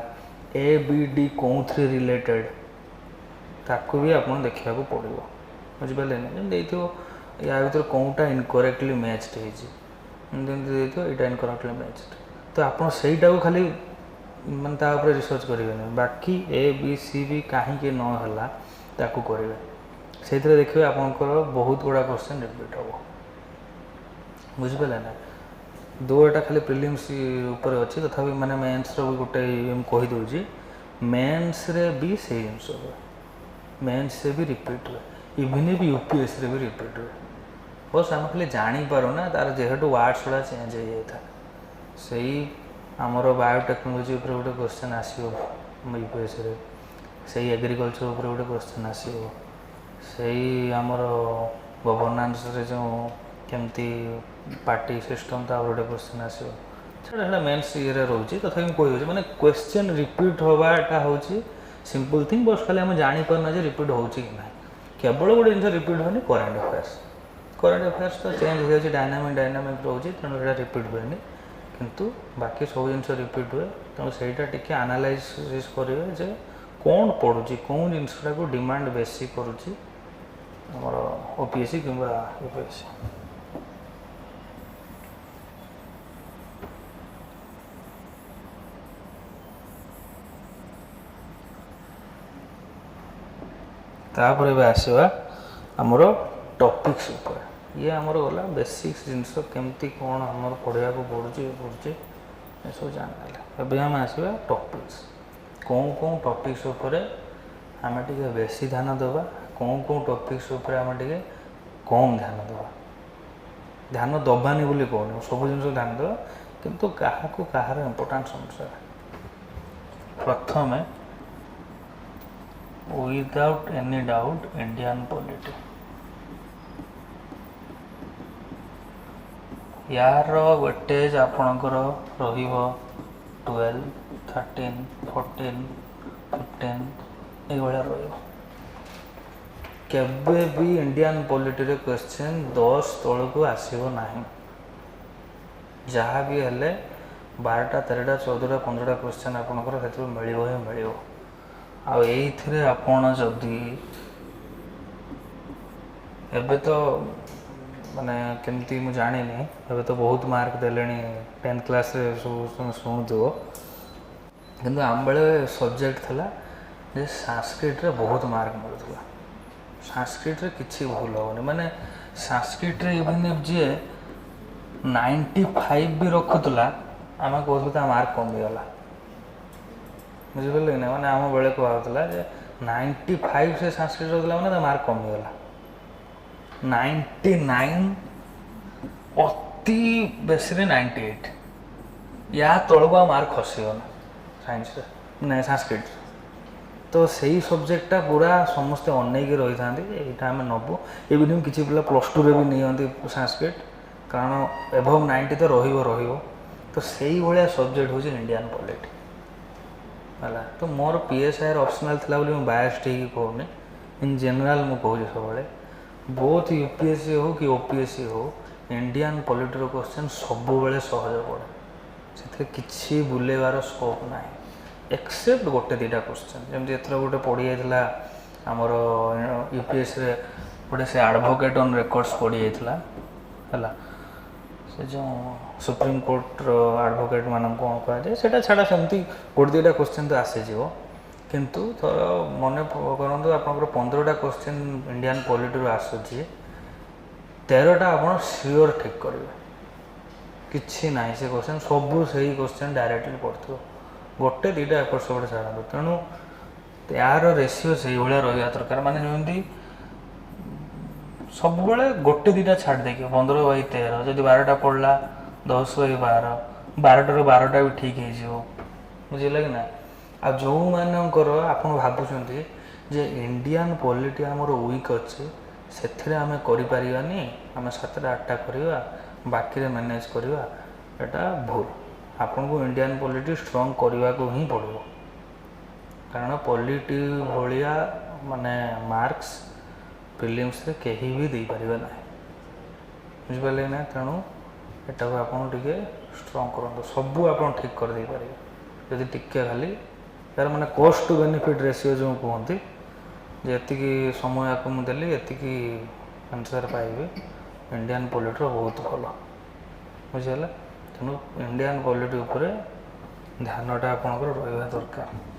ABD କେଉଁଥିରେ ରିଲେଟେଡ଼୍, ତାକୁ ବି ଆପଣ ଦେଖିବାକୁ ପଡ଼ିବ, ବୁଝିପାରିଲେ ନା? ଯେମିତି ଦେଇଥିବ ୟା ଭିତରେ କେଉଁଟା ଇନକରେକ୍ଟଲି ମ୍ୟାଚ୍ଡ ହେଇଛି, ଯେମିତି ଦେଇଥିବ ଏଇଟା ଇନକରେକ୍ଟଲି ମ୍ୟାଚ୍ଡ, ତ ଆପଣ ସେଇଟାକୁ ଖାଲି ମାନେ ତା ଉପରେ ରିସର୍ଚ୍ଚ କରିବେନି, ବାକି ABCD କାହିଁକି ନ ହେଲା ତାକୁ କରିବେ। ସେଇଥିରେ ଦେଖିବେ ଆପଣଙ୍କର ବହୁତ ଗୁଡ଼ା କ୍ୱେଶ୍ଚିନ୍ ରିପିଟ୍ ହେବ, ବୁଝିପାରିଲେ ନା? ଏଇଟା ଖାଲି ପ୍ରିଲିମ୍ସ ଉପରେ ଅଛି, ତଥାପି ମାନେ ମେନ୍ସର ବି ଗୋଟେ ମୁଁ କହିଦେଉଛି, ମେନ୍ସରେ ବି ସେଇ ଜିନିଷ ହୁଏ, ମେନ୍ସରେ ବି ରିପିଟ୍ ହୁଏ, ଇଭିନ୍ ବି UPSCରେ ବି ରିପିଟ୍ ହୁଏ। ବସ୍ ଆମେ ଖାଲି ଜାଣିପାରୁନା, ତା'ର ଯେହେତୁ ୱାର୍ଡ଼ସ୍ ଗୁଡ଼ା ଚେଞ୍ଜ ହେଇଯାଇଥାଏ। ସେଇ ଆମର ବାୟୋଟେକ୍ନୋଲୋଜି ଉପରେ ଗୋଟେ କ୍ୱେଶ୍ଚିନ୍ ଆସିବ UPSCରେ, ସେଇ ଏଗ୍ରିକଲଚର ଉପରେ ଗୋଟେ କ୍ୱେଶ୍ଚିନ୍ ଆସିବ, ସେଇ ଆମର ଗଭର୍ଣ୍ଣାନ୍ସରେ ଯେଉଁ କେମିତି ପାର୍ଟି ସିଷ୍ଟମ୍, ତା ଉପରେ ଗୋଟେ କ୍ୱେଶ୍ଚିନ୍ ଆସିବ, ସେଇଟା ମେନ୍ସ ଇଏରେ ରହୁଛି ତଥାପି ମୁଁ କହିଦେଉଛି ମାନେ କ୍ୱେଶ୍ଚନ୍ ରିପିଟ୍ ହେବାଟା ହେଉଛି ସିମ୍ପଲ୍ ଥିଙ୍ଗ ବସ୍ ଖାଲି ଆମେ ଜାଣିପାରୁନା ଯେ ରିପିଟ୍ ହେଉଛି କି ନାହିଁ କେବଳ ଗୋଟେ ଜିନିଷ ରିପିଟ୍ ହୁଏନି କରେଣ୍ଟ ଆଫେୟାର୍ସ ତ ଚେଞ୍ଜ ହେଇଯାଉଛି ଡାଇନାମିକ୍ ରହୁଛି ତେଣୁ ସେଇଟା ରିପିଟ୍ ହୁଏନି କିନ୍ତୁ ବାକି ସବୁ ଜିନିଷ ରିପିଟ୍ ହୁଏ ତେଣୁ ସେଇଟା ଟିକେ ଆନାଲାଇସିସ୍ କରିବେ ଯେ କ'ଣ ପଡ଼ୁଛି କେଉଁ ଜିନିଷଟାକୁ ଡିମାଣ୍ଡ ବେଶୀ କରୁଛି ଆମର OPSC କିମ୍ବା UPSC। तापर ଏବେ ଆସିବା ଆମର ଟପିକ୍ସ ଉପରେ ଇଏ ଆମର ଗଲା ବେସିକ୍ସ ଜିନିଷ କେମିତି କ'ଣ ଆମର ପଢ଼ିବାକୁ ପଡ଼ୁଛି ଏସବୁ ଜାଣିଲେ ଏବେ ଆମେ ଆସିବା ଟପିକ୍ସ କେଉଁ ଟପିକ୍ସ ଉପରେ ଆମେ ଟିକେ ବେଶୀ ଧ୍ୟାନ ଦେବା କେଉଁ ଟପିକ୍ସ ଉପରେ ଆମେ ଟିକେ କମ୍ ଧ୍ୟାନ ଦେବା ଧ୍ୟାନ ଦେବାନି ବୋଲି କହୁନି ସବୁ ଜିନିଷ ଧ୍ୟାନ ଦେବା କିନ୍ତୁ କାହାକୁ କାହାର ଇମ୍ପୋର୍ଟାନ୍ସ ଅନୁସାରେ ପ୍ରଥମେ without any doubt Indian polity यार वेटेज आपणकर रहिबो 12 13 14 15 ए भलिया रहिबो केबे भी इंडियन पॉलिटी रे क्वेश्चन 10 तळ को आसीबो नाही जहाँ भी हेले 12टा 13टा 14टा 15टा क्वेश्चन आपणकर हेतु मिलिबो हे मिलिबो आ एइथिरे आपण जदि एबे तो माने केमती मु जाने नहीं एबे तो बहुत मार्क देलेनी 10th क्लास रे सब शुणुथो किंतु आम बेले सब्जेक्ट थला जे संस्कृत रे बहुत मार्क मिलुथला संस्कृत रे किछि भूल होनी माने संस्कृत रे इवन इफ जे 95 भी रखुतला आमे कहथुता मार्क कम गला बुझिपले ना माने आम बेले कहउतला जे 95 से संस्कृत रखला माने मार्क कम गला 99 अति बेसी 98 या तलुआ मार्क खसीगला साइंस ना संस्कृत तो सही सब्जेक्टा पूरा समस्ते अनेक रही था यहाँ आम नबू इवन किसी पिला +2 रे भी नहीं संस्कृत कारण एभव 90 तो रही तो सही भाया सब्जेक्ट हूँ इंडियन पॉलिटी है तो मोर PSI ऑप्शनल थी बोली मुझे बायस्ड ही कहूनी इन जनरल मुझे कहूँ सब बोथ UPSC हो कि OPSC हो इंडियन पॉलिटी क्वेश्चन सब बेले सहज पड़े से किसी बुलेबार स्कोप ना एक्सेप्ट गोटे 2टा क्वेश्चन जमी एथर गोटे पड़ी जाता आमर UPSC रे गोटे से एडवोकेट ऑन रिकॉर्ड्स पड़ी जाता है से जो सुप्रीम कोर्ट एडवोकेट मान कौन कहुए से छाड़ा सेमती गोटे 2टा क्वेश्चन तो आसीज किंतु थर मन करूँ आप 15टा क्वेश्चन इंडियन पॉलिटी आसूची 13टा आप सियोर ठीक करेंगे किसी ना से क्वेश्चन सबू से क्वेश्चन डायरेक्टली पड़ो गोटे 2टा एपट सेपट छाड़ू तेणु यार रेसीओ से भाया रहा दरकार माने जमी सब बड़े गोटे 2टा छाड़ देखिए 15/13 जब 12टा पढ़ला 10/12 12टार 12टा भी ठीक हो बुझे कि ना आ जो मानकर आप भावुं जे इंडियन पॉलिटी आमर वीक अच्छे से आम करें आम 7टा 8टा करवा बाकी मैनेज करवा एटा भूल आपन को इंडियन पॉलिटी स्ट्रॉन्ग करने को ही पड़ो कारण पॉलिटी भाया माने मार्क्स प्रिलिम्स रे कहीं भी दे पारे ना बुझिपारे ना तेणु एटा को आपन टिके स्ट्रॉन्ग करते सबू आप ठीक कर दे पारे जदि टिके खाली यार माने कॉस्ट टू बेनिफिट रेशियो जो कहते जी समय आपको मुझे ये आंसर पाइबे इंडियन पॉलिटी बहुत भल बुझीगला तेणु इंडियन पॉलिटी उपरे ध्यानटा आपंकर रहा दरकार।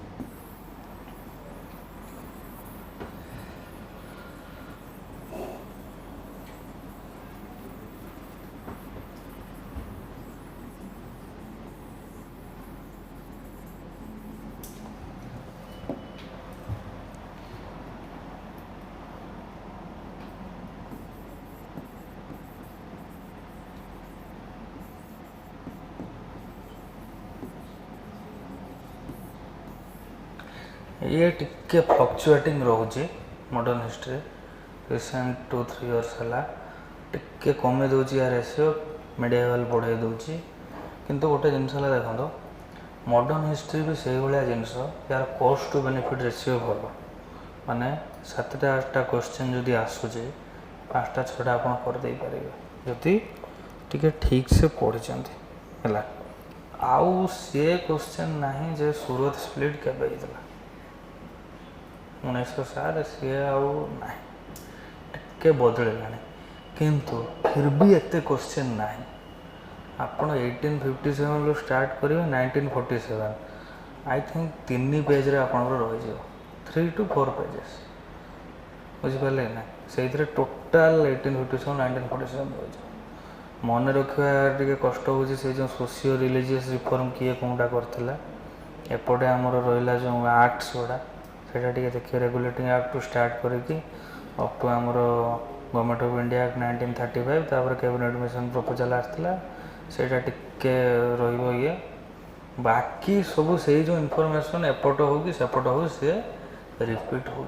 ये टिके फ्लक्चुएटिंग रोचे मॉडर्न हिस्ट्री रिसेंट 2-3 इयर्स है टिके कमे दूसरी या रेशियो मेडिएवल बढ़ाई दूसरी किंतु गोटे जिनस देखो मॉडर्न हिस्ट्री भी से भाया जिनस यार कॉस्ट टू बेनिफिट रेशियो भल माने 7टा 8टा क्वेश्चन जदि आसूचे 5टा 6टा आप करदे पारे जदि टिके ठीक से पढ़ी है आउ सी क्वेश्चन नहीं जे सूरत स्प्लिट केबे होता 1907 सी आना टे बदलला किंतु फिर भी एत क्वेश्चन ना आपड़ 1857 रू स्टार्ट करेंगे 1947 आई थिंक 3 पेज रे आपंकर रही 3 to 4 पेजेस बुझिपारे ना से टोटाल 1857 1947 रही मन रखा टे कष्ट हो जो सोशियो रिलीजियस रिफॉर्म किए कौटा करता एपटे आमर रहा जो आक्ट्स गुड़ा से देखिए रेगुलेटिंग एक्ट टू स्टार्ट करके अप टू आमर गवर्नमेंट ऑफ इंडिया एक्ट 1935 तापर कैबिनेट मिशन प्रपोजल आसला सेटा टिके रहिबो ये बाकी सब से जो इनफॉरमेशन एपट हो कि सेपट हो सी रिपीट हो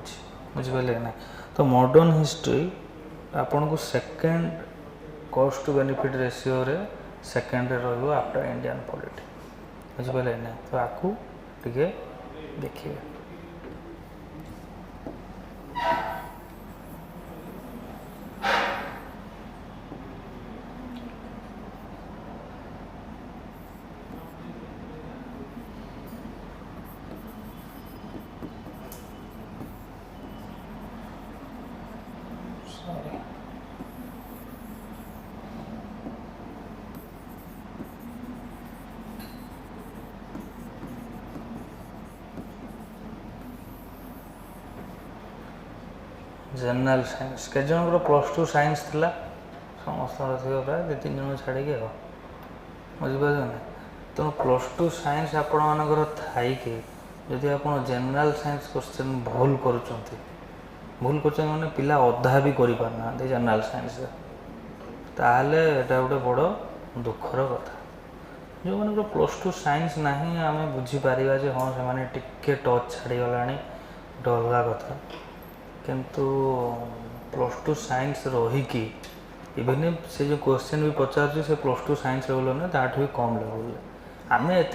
बुझिपारे ना तो मॉडर्न हिस्ट्री आपन को second cost to benefit ratio रे सेकेंड रो आफ्टर इंडियन पॉलिटी बुझिपारे ना तो आपको टिके देखिए जनरल साइंस के जन +2 साइंस थिला समस्त प्राय 2-3 जन छाड़ी बुझिपार ना तेणु +2 साइंस आपण मानकर थाई कि जदि आप जनरल साइंस क्वेश्चन भूल कर मैंने पिला अधा भी कर पारना जनरल साइंस ताहले एटा गोटे बड़ दुखर कथा जो मैंने +2 साइंस ना आम बुझीपर जे हाँ से टिके टच छाड़गला गोटे अलग कथा किंतु +2 साइंस रहीकि इवन से जो क्वेश्चन भी पचार से +2 साइंस लेवल ना ताठ भी कम लेवल आम एत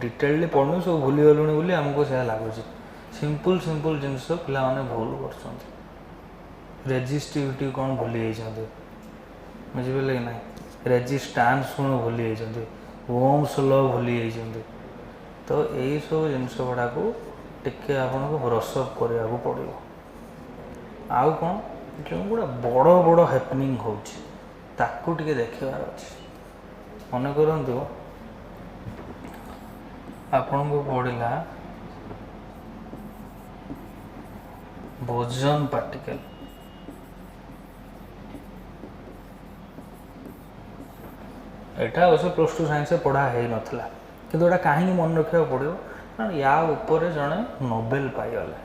डिटेलली पढ़ू सब भूली गलुणी बोली आमको से लगुच सिंपल सिंपल जिनस पिला माने भूल कर रेजिस्टिविटी कौन भूली जाते बुझिपारे कि ना रेजिस्टांस कौन भूली जाते ओम्स लॉ भूली जाते तो यही सब जिनस गुड़ा को टिके आपन को ब्रशअप करने को पड़ो आउ कौन जो गुड़ा बड़ बड़ हैपनिंग होताकू टिके देखार अच्छे मन करंतु आपन को पड़ा बोजन पार्टिकल एटा अवश्य +2 साइंस पढ़ा है नथला किंतु एटा कहीं मन रखा पड़ो कारण या ऊपर जड़े नोबेल पाइगले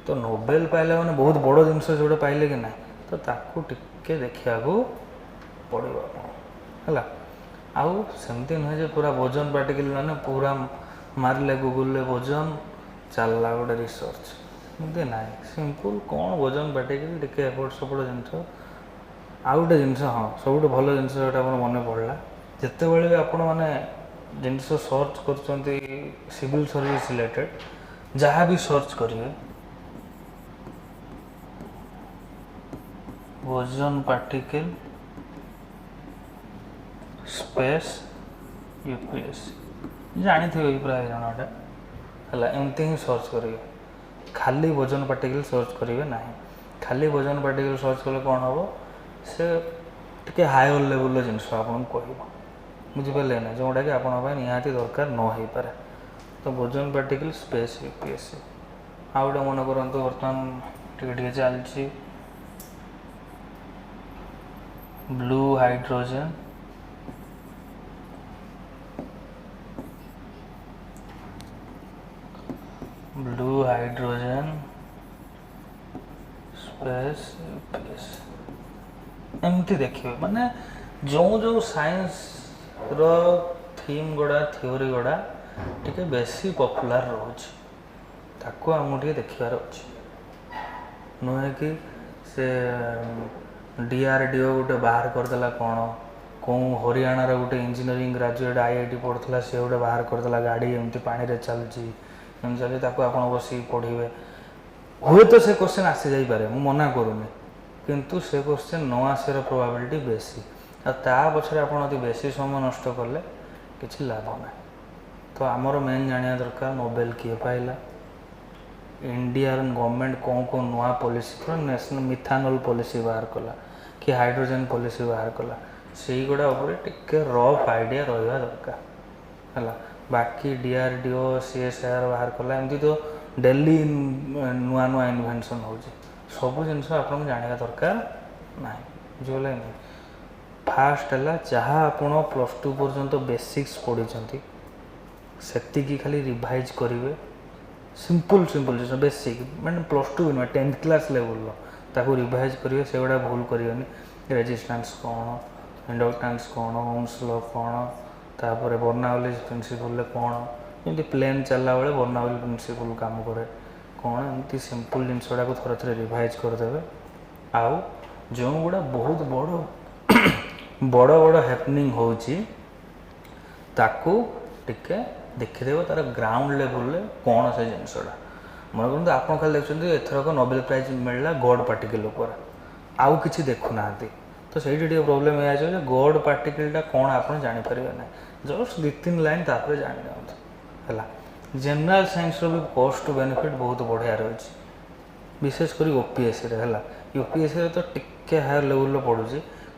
तो नोबेल पाइला मैंने बहुत बड़ जिनस जोड़े पाइले कि ना तो ताकू टिके देखा पड़ो है आउ सेमती नुहे जे पूरा बोजन पार्टिकल मैंने पूरा मारे गूगल बोजन चलला गोटे रिसर्च एमती ना सिंपल कौन बोजन पार्टिकल टिके एपट सेपट जिनस आउ गोटे जिनस हाँ सब भल जिनस मन पड़ा जिते बड़े भी आपण मैंने जिनस सर्च कर सिविल सर्विस रिलेटेड जहाँ भी सर्च करेंगे बोजन पार्टिकल स्पेस यूपीएससी जानी थे प्राय जनटा है एमती ही सर्च करेंगे खाली बोजन पार्टिकल सर्च करेंगे ना खाली बोजन पार्टिकल सर्च कले कौन हम से टे हायर लेवल जिनस आपको कह बुझिपारे ना जोटा कि आपंप निहाती दरकार न हो पारे तो बोजन पार्टिकल स्पेस यूपीएससी आउ गए मन करंतु बर्तमान टे चलती ब्लू हाइड्रोजन स्पेस एमती देखिए माने जो जो साइंस रो थीम गुड़ा थ्योरी गुड़ा टिके बेसी पॉपुलर रोच ताको आम टे देखार अच्छे नुहे कि से DRDO गोटे बाहर करदेला कौन कौन हरियाणार गोटे इंजीनियरिंग ग्रेजुएट आईआईटी पढ़ुला सी गोटे बाहर करदेला गाड़ी एमती पानी चलती एमती चलती आप बस पढ़े हुए तो से क्वेश्चन आसी जापे मुझे मना करूनी किंतु से क्वेश्चन न आसार प्रोबेबिलिटी बेसी ता पछरे आप बेसी समय नष्ट कले किसी लाभ ना तो आमर मेन जाना दरकार नोबेल किए पाइला इंडियन गवर्नमेंट कौन कौन नुआ पॉलिसी नेशनल मिथानल पॉलिसी बाहर कला कि हाइड्रोजन पॉलिसी बाहर कला से गुड़ा टिके रफ आइडिया रहा दरकार है बाकी डीआरडीओ सीएसआईआर बाहर कला एमती तो डेली नुआ नुआ इनभेनसन हो सब जिन आप जाना दरकार ना बुझे फास्ट है जहाँ आप प्लस टू पर्यंत बेसिक्स पढ़ी से खाली रिवाइज करेंगे सिंपल सिंपल जिन बेसिक मैंने प्लस टू नुह 10th क्लास लेवल ताको रिवाइज करेंगे से गुड़ा भूल करनी रेजिस्टेंस कौन इंडक्टेंस कौन ओम्स लॉ कौन तापर बर्नौली प्रिंसिपल कौन जमी प्लेन चलला बेले बर्नौली प्रिंसिपल काम करे कौन एमती सिंपल जिनस गुड़ा थोड़े थोड़े रिवाइज करदे आउ जो गुड़ा बहुत बड़ बड़ बड़ हैपनिंग होची ताकू टिके देखीदेव तार ग्राउंड लेवल कौन से जिनसटा मन करते आप खाली देखते एथरक नोबेल प्राइज मिलला गॉड पार्टिकल उपर आउ किसी देखुना तो से प्रोब्लेम यह गॉड पार्टिकलटा कौन आप जापर ना जस्ट 2-3 लाइन तापर जान है जनरल साइंस भी कॉस्ट टू बेनिफिट बहुत बढ़िया रही विशेषकर ओपीएससी है यूपीएससी तो टिके हायर लेवल पड़ूँ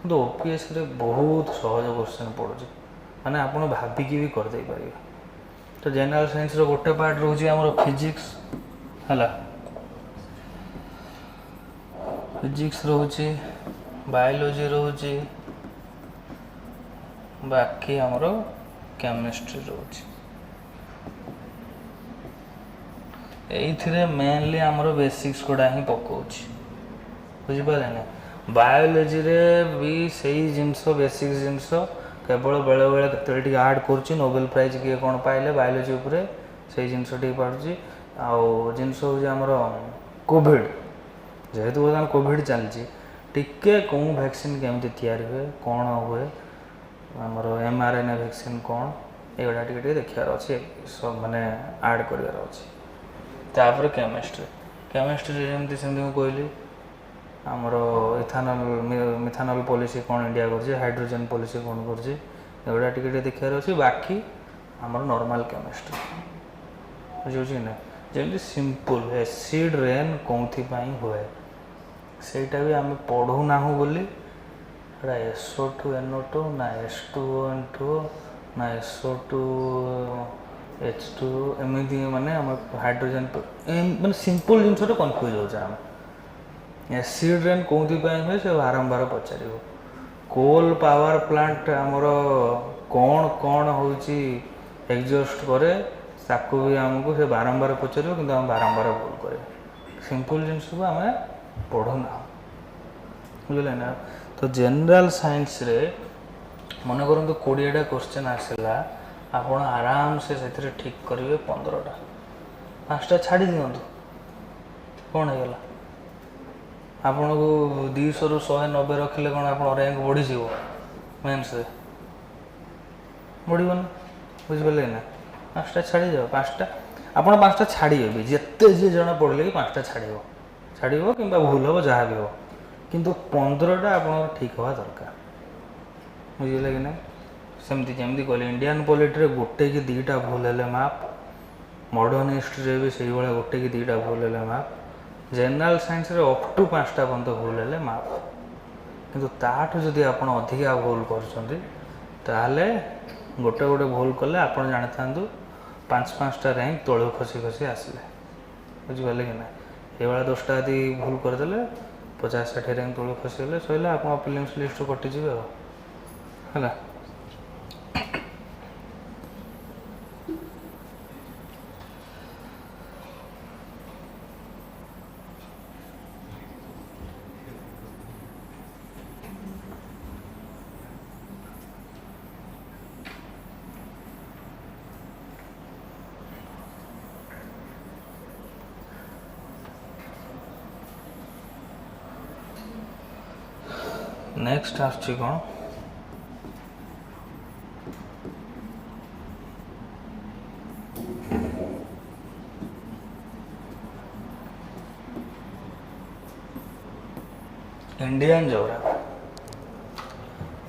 तो ओपीएससी रे बहुत सहज क्वेश्चन पड़ुଛି माने आपण भाबिकी भी कर दे पारे तो जनरल साइंस रो गोटे पार्ट रोजी हमर फिजिक्स हला फिजिक्स रोची बायोलॉजी रोची बाकी हमर केमिस्ट्री रोची एइथिरे मेनली हमर बेसिक्स कोडा ही पकोछि बुझि पाले ना बायोलॉजी रे भी सही जिनस बेसिक जिनस केवल बेले बेले केते आड कर नोबेल प्राइज किए कौन पाइले बायोलॉजी उपरे से जिनस पार्टी आउ जिनस होमर कोविड जेहेतु बर्तमान कोविड चलती टिके कौन वैक्सीन केमती तैयारी हुए कौन हुए आमर mRNA वैक्सीन कौन एगुड़ा टे देखार अच्छे सब माने आड करार अच्छे केमिस्ट्री केमिस्ट्री जमी सेमती कहली आमर इथानल मिथानल पॉलिसी कौन इंडिया कर हाइड्रोजन पॉलिसी कौन करा टे देखार अच्छे बाकी आमर नॉर्मल केमिस्ट्री बुझे ना जमी सिंपल एसिड रेन कौन हुए सेटा भी आम पढ़ूना बोली SO2NO2 ना H2O ना SO2H2 एमती माने हाइड्रोजन माने सिंपल जिन कन्फ्यूज हो एसिड रेन कौन हुए से बारंबार पचार कोल पावर प्लांट आमर कौन कौन हो एग्जॉस्ट करे ताकू भी आमको से बारंबार पचार कि बारंबार भूल करे सिंपल जिनस को आम पढ़ुना बुझे ना तो जनरल साइंस रे मन करंतु 20टा क्वेश्चन आसला आपण आराम से ठीक करेंगे 15टा 5टा छाड़ी दिंतु कौन है आपन को 200 ରୁ 190 रखिले कौन आप रैंक बढ़ी मेन्स बढ़ बुझे ना 5टा छाड़ी जाओ 5टा आप 5टा छाड़े भी जिते जी जन पढ़ले भी 5टा छाड़ कि भूल हम जहाँ भी हो किंतु 15टा आप ठीक हवा दरकार बुझे कि ना सेमती जमी कहले इंडियन पॉलिटी गोटे कि 2टा भूल है माप मॉडर्न हिस्ट्री भी से भाया गोटे कि 2टा भूल है माप जनरल साइंस रे अप टू 5टा पर्यंत भूल है माप किंतु ताठू जदि आप अधिका भूल कर गोटे गोटे भूल कले आप जानी था 5-5टा रैंक तलू खसी खसी आसले बुझिपारे कि ना ये 10टा यदि भूल करदे 50-60 रैंक तलू खसीगले सैला आप फिल्म्स लिस्ट कटिजे है नेक्स्ट आसची कौन इंडियन जोग्राफी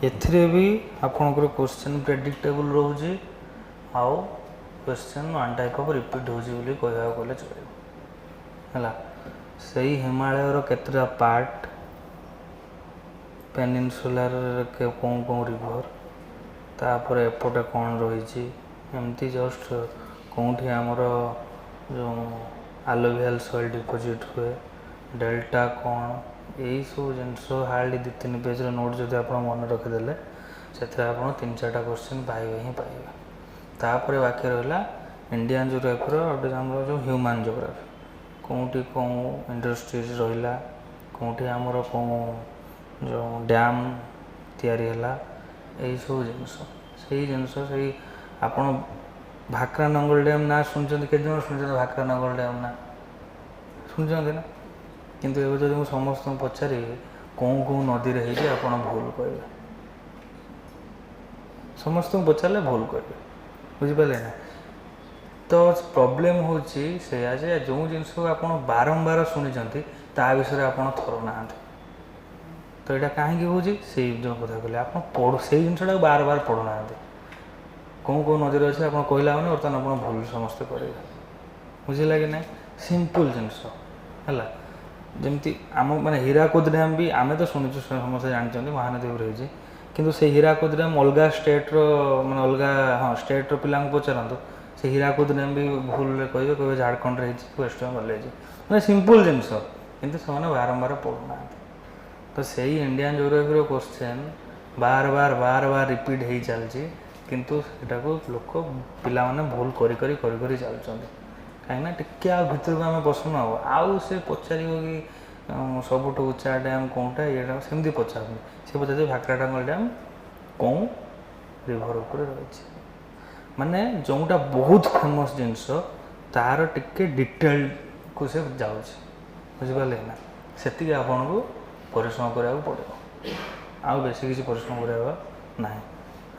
एथिरे भी आपनकर क्वेश्चन प्रेडिक्टेबल रोचे आउ question one type of repeat होची बोली कहया गले चले हला सही हिमालय रो केतरा पार्ट पेनिनसुलर के कौन रिवर तापर एपटे कौन रही एमती जस्ट कौटी आमर जो आलोवियल सॉइल डिपोजिट हुए डेल्टा कौन यही सब जिनस हार्डली 2-3 पेज नोट जब आप मन रखिदे से आप 3-4टा क्वेश्चन पाइबे ही पाइबे तापर बाकी रहा इंडियन जोग्राफी आम जो ह्यूमन जोग्राफी कौटी कौन इंडस्ट्रीज रहा कौटी आमर कौन जो डैम तैयारी है यही सब जिनस से जिनस से आप भाकरा नंगल डैम ना शुणुं के शुणुं भाकरा नंगल डैम ना शुणुं ना किंतु एवं जब मुझे समस्त पचारि कौन कौन नदी रही आप भूल कहे समस्त पचारे भूल कहे बुझिपारे ना तो प्रॉब्लम होची से जो जिनस आप बारंबार शुणी ता विषय आप थर ना तो यहाँ कहीं हूँ से जो कथा कहले आप पढ़ से जिनटा बार बार पढ़ुना कौन कौन नदी अच्छे आप कहला मैंने बर्तमान आप भूल समस्ते करेंगे बुझे कि ना सिंपल जिनस है जमती आम मैंने हीराकुद डैम भी आम तो शुणुचु समस्त जानते महानदी रही किंतु से हीराकुद डैम अलग स्टेट्र मैंने अलग हाँ स्टेट्र पिला पचारतु से हीराकुद डैम भी भूल कहे कहे झारखंड वेस्ट बेंगल मैंने सिंपल जिनस किंतु से बारंबार पढ़ुना तो सही इंडियन जोग्राफी क्वेश्चन बार बार रिपीट हो चलती किंतु सेटा को लोक पिला माने भूल करी चलुँच कहीं टिके भर को आम पसंद आउ से पचार कि सबुठ उच्चा डैम कौटा ये सेमती पचार से पचार भाकरा टांगल डैम कौन रिभर उपर रही माने जोटा बहुत फेमस जिनस तार टिके डिटेल को से जाऊँ बुझिपारे ना से आपन को परिश्रम करा पड़ो आउ बेसी किसी परिश्रम करा ना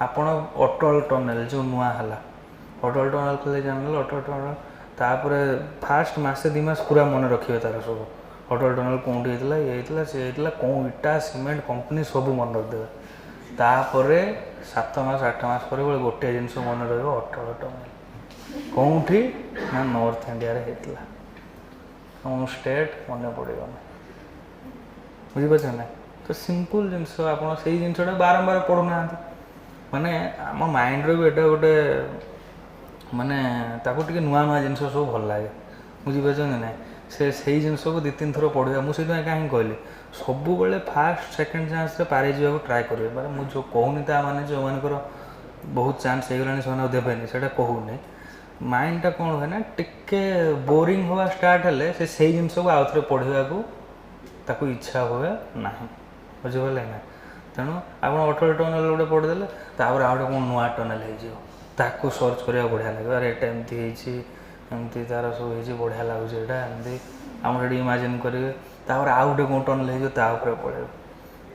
आपण अटल टनेल जो नुआ है अटल टनेल खोले जानल अटल टनेल तापर फास्ट मसे 2 मास पूरा मन रखिए तार सब अटल टनेल कौटी होता ये से कौन इटा सीमेंट कंपनी सब मन रखिदे तापर 7 मास 8 मास पर गोटे जिनस मन रहा अटल टनेल कौटी ना नॉर्थ इंडिया रे होता कौन स्टेट मन पड़ेगा बुझीपार ना तो सिंपल जिनस आप जिनसा बारंबार पढ़ुना माने आम माइंड रो भी एटा गोटे माने ताको टिके नुआ नुआ जिनस सब भल लगे बुझीपार ना से जिनस को 2-3 थर पढ़ा मुझे कहीं कहली सब बेले फास्ट सेकेंड चान्स पारे जावाक ट्राए करेंगे माने मुझे कहूनी ता माने जो मानकर बहुत चान्स हो गला से देवेनि से कहूनी माइंडटा कौन हुए ना टिके बोरिंग हवा स्टार्ट हेले से जिनस को आउ थे पढ़ा ताकू इच्छा हुए ना बुझिपारे ना तेणु आप अटल टनेल गोटे पढ़ीदे तापर आउ गोटे कौन नुआ टनेल हो सर्च करा बढ़िया लगे अरे एटा एमती तार सब बढ़िया लगुच एमती आम इमाजिन करेंगे तापर आउ गोटे कौन टनेल हो पड़े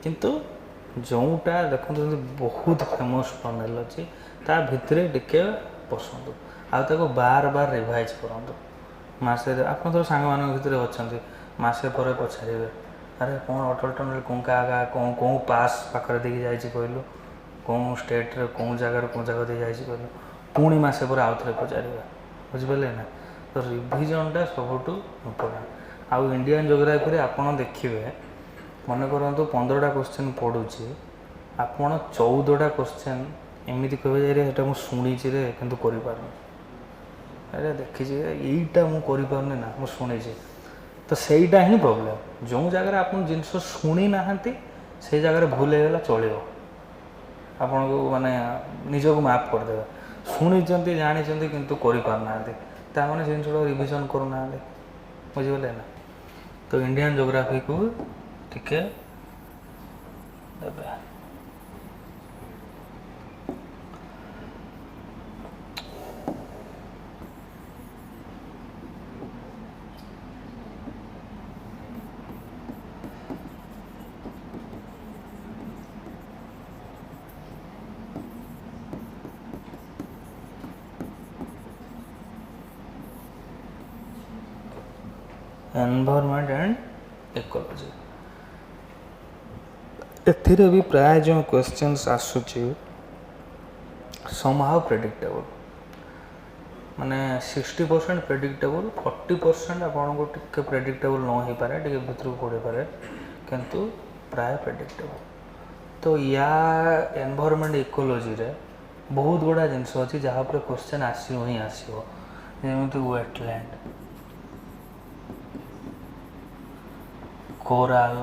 किंतु जोटा देखते बहुत फेमस टनेल अच्छी ता भितर टिके पसंद आउ बार बार रिवाइज करूँ मसे आप सांग मान भर अच्छा मसे पर पचारे अरे कौन अटल टनेल कौन क्या कौन कौन पास पाखे देखिए जाइए कहलु कौन स्टेट कौन जगार कौन जगह दे जाइए कहलु पुणी मसे पर आउ थे पचार बुझिपारे ना तो रिविजनटा सबुठ इम्पोर्टाट आउ इंडियन जोग्राफी आप देखिए मन करूँ 15टा क्वेश्चन पढ़ुची आप 14टा क्वेश्चन एमती कहे जाए मुझे शुणीची कितु कर अरे देखी यहीटा मुझे ना मुझे शुणी तो सहीटा ही प्रोब्लेम जो जगह आप जिनस शुणी ना से जगह भूल होगा चलो आपन को माने निजक माफ करदे शुणी जानी किंतु करना मैंने जिनसा रिविजन करना बुझिपारे ना तो इंडियन जोग्राफी को टिके देबे एनवायरनमेंट एंड इकोलॉजी एथिरे भी प्राय जो क्वेश्चंस आसुची समहाउ प्रेडिक्टेबल माने 60% प्रेडिक्टेबल 40% आपको टिके प्रेडिक्टेबल न हो पारे टिके भितर पड़े पारे किंतु प्राय प्रेडिक्टेबल। तो या एनवायरनमेंट इकोलॉजी रे बहुत गुड़ा जिनस अच्छी जहाँ पर क्वेश्चन आसो ही आसो जमी wetland coral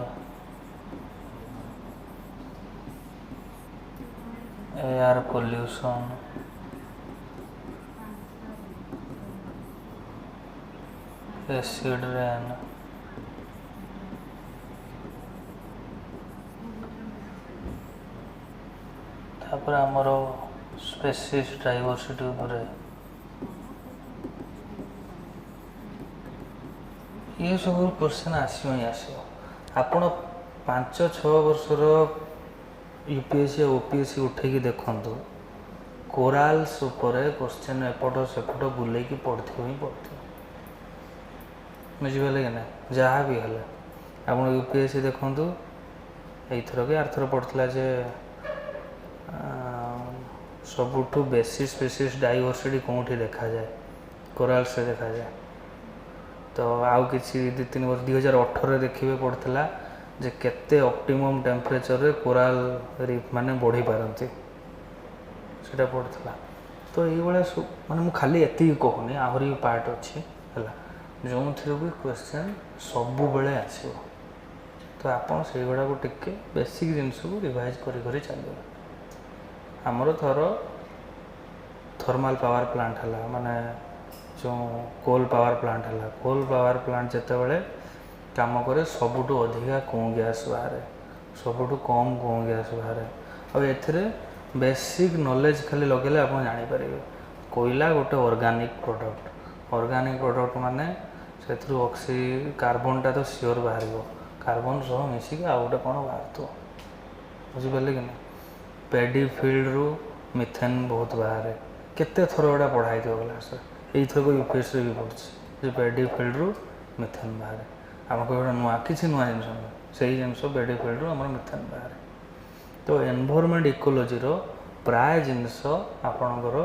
air pollution acid rain तापर आमर स्पेसीज डाइवर्सिटी उपरे ये सब क्वेश्चन आसो ही आसो आपण 5-6 वर्षर यूपीएससी ओपीएससी उठेकी देखु कोराल्स उपरे क्वेश्चन एपट सेपट बुलेकी पढ़ो ही पढ़ो बुझिपारे कि ना जहाँ भी है आप यूपीएससी देखु यथर कि आरथर पड़ता जे सबुठ बेसी स्पेसीज डाइवर्सिटी कौटी देखा जाए कोराल्स रे देखा जाए। तो आउ किसी 2-3 वर्ष 2018 देखिए पड़ता जे केते ऑप्टिमम टेम्परेचर रे कोराल रीफ माने बढ़ी पारती सेटा पड़ता। तो ये माने मु खाली एति कहूनी आहरी पार्ट अच्छी है जो थी भी क्वेश्चन सबु बेले आसो तो आपन से गुड़ा को टिके बेसिक जिनस को रिवाइज करी चलिए। आमर थर थर्माल पावर प्लांट है माने जो कोल पावर प्लांट है कोल पावर प्लांट जिते बड़े काम करे सबुठू अधिका कौ गैस बाहर सबुठू कम कौ गैस बाहर और एथिरे बेसिक नॉलेज खाली लगे आप जापर कोयला गोटे ऑर्गेनिक प्रोडक्ट माने से ऑक्सी कार्बनटा तो सियोर बाहर कार्बन सह मिसिक आउ गोटे कौन बाहर बुझिपारे कि ना पेडी फील्ड रु मिथेन बहुत बाहर केते थर गुड़ा पढ़ाई क्लास यही को यूपीएससी भी पढ़ी पेडी फील्ड रु मिथेन बाहर आम कोई नुआ किसी नुआ जिनस से जिनस पेडी फील्ड रु आम मिथेन बाहर। तो एनवायरनमेंट इकोलॉजी रो प्राय जिनस आपणकर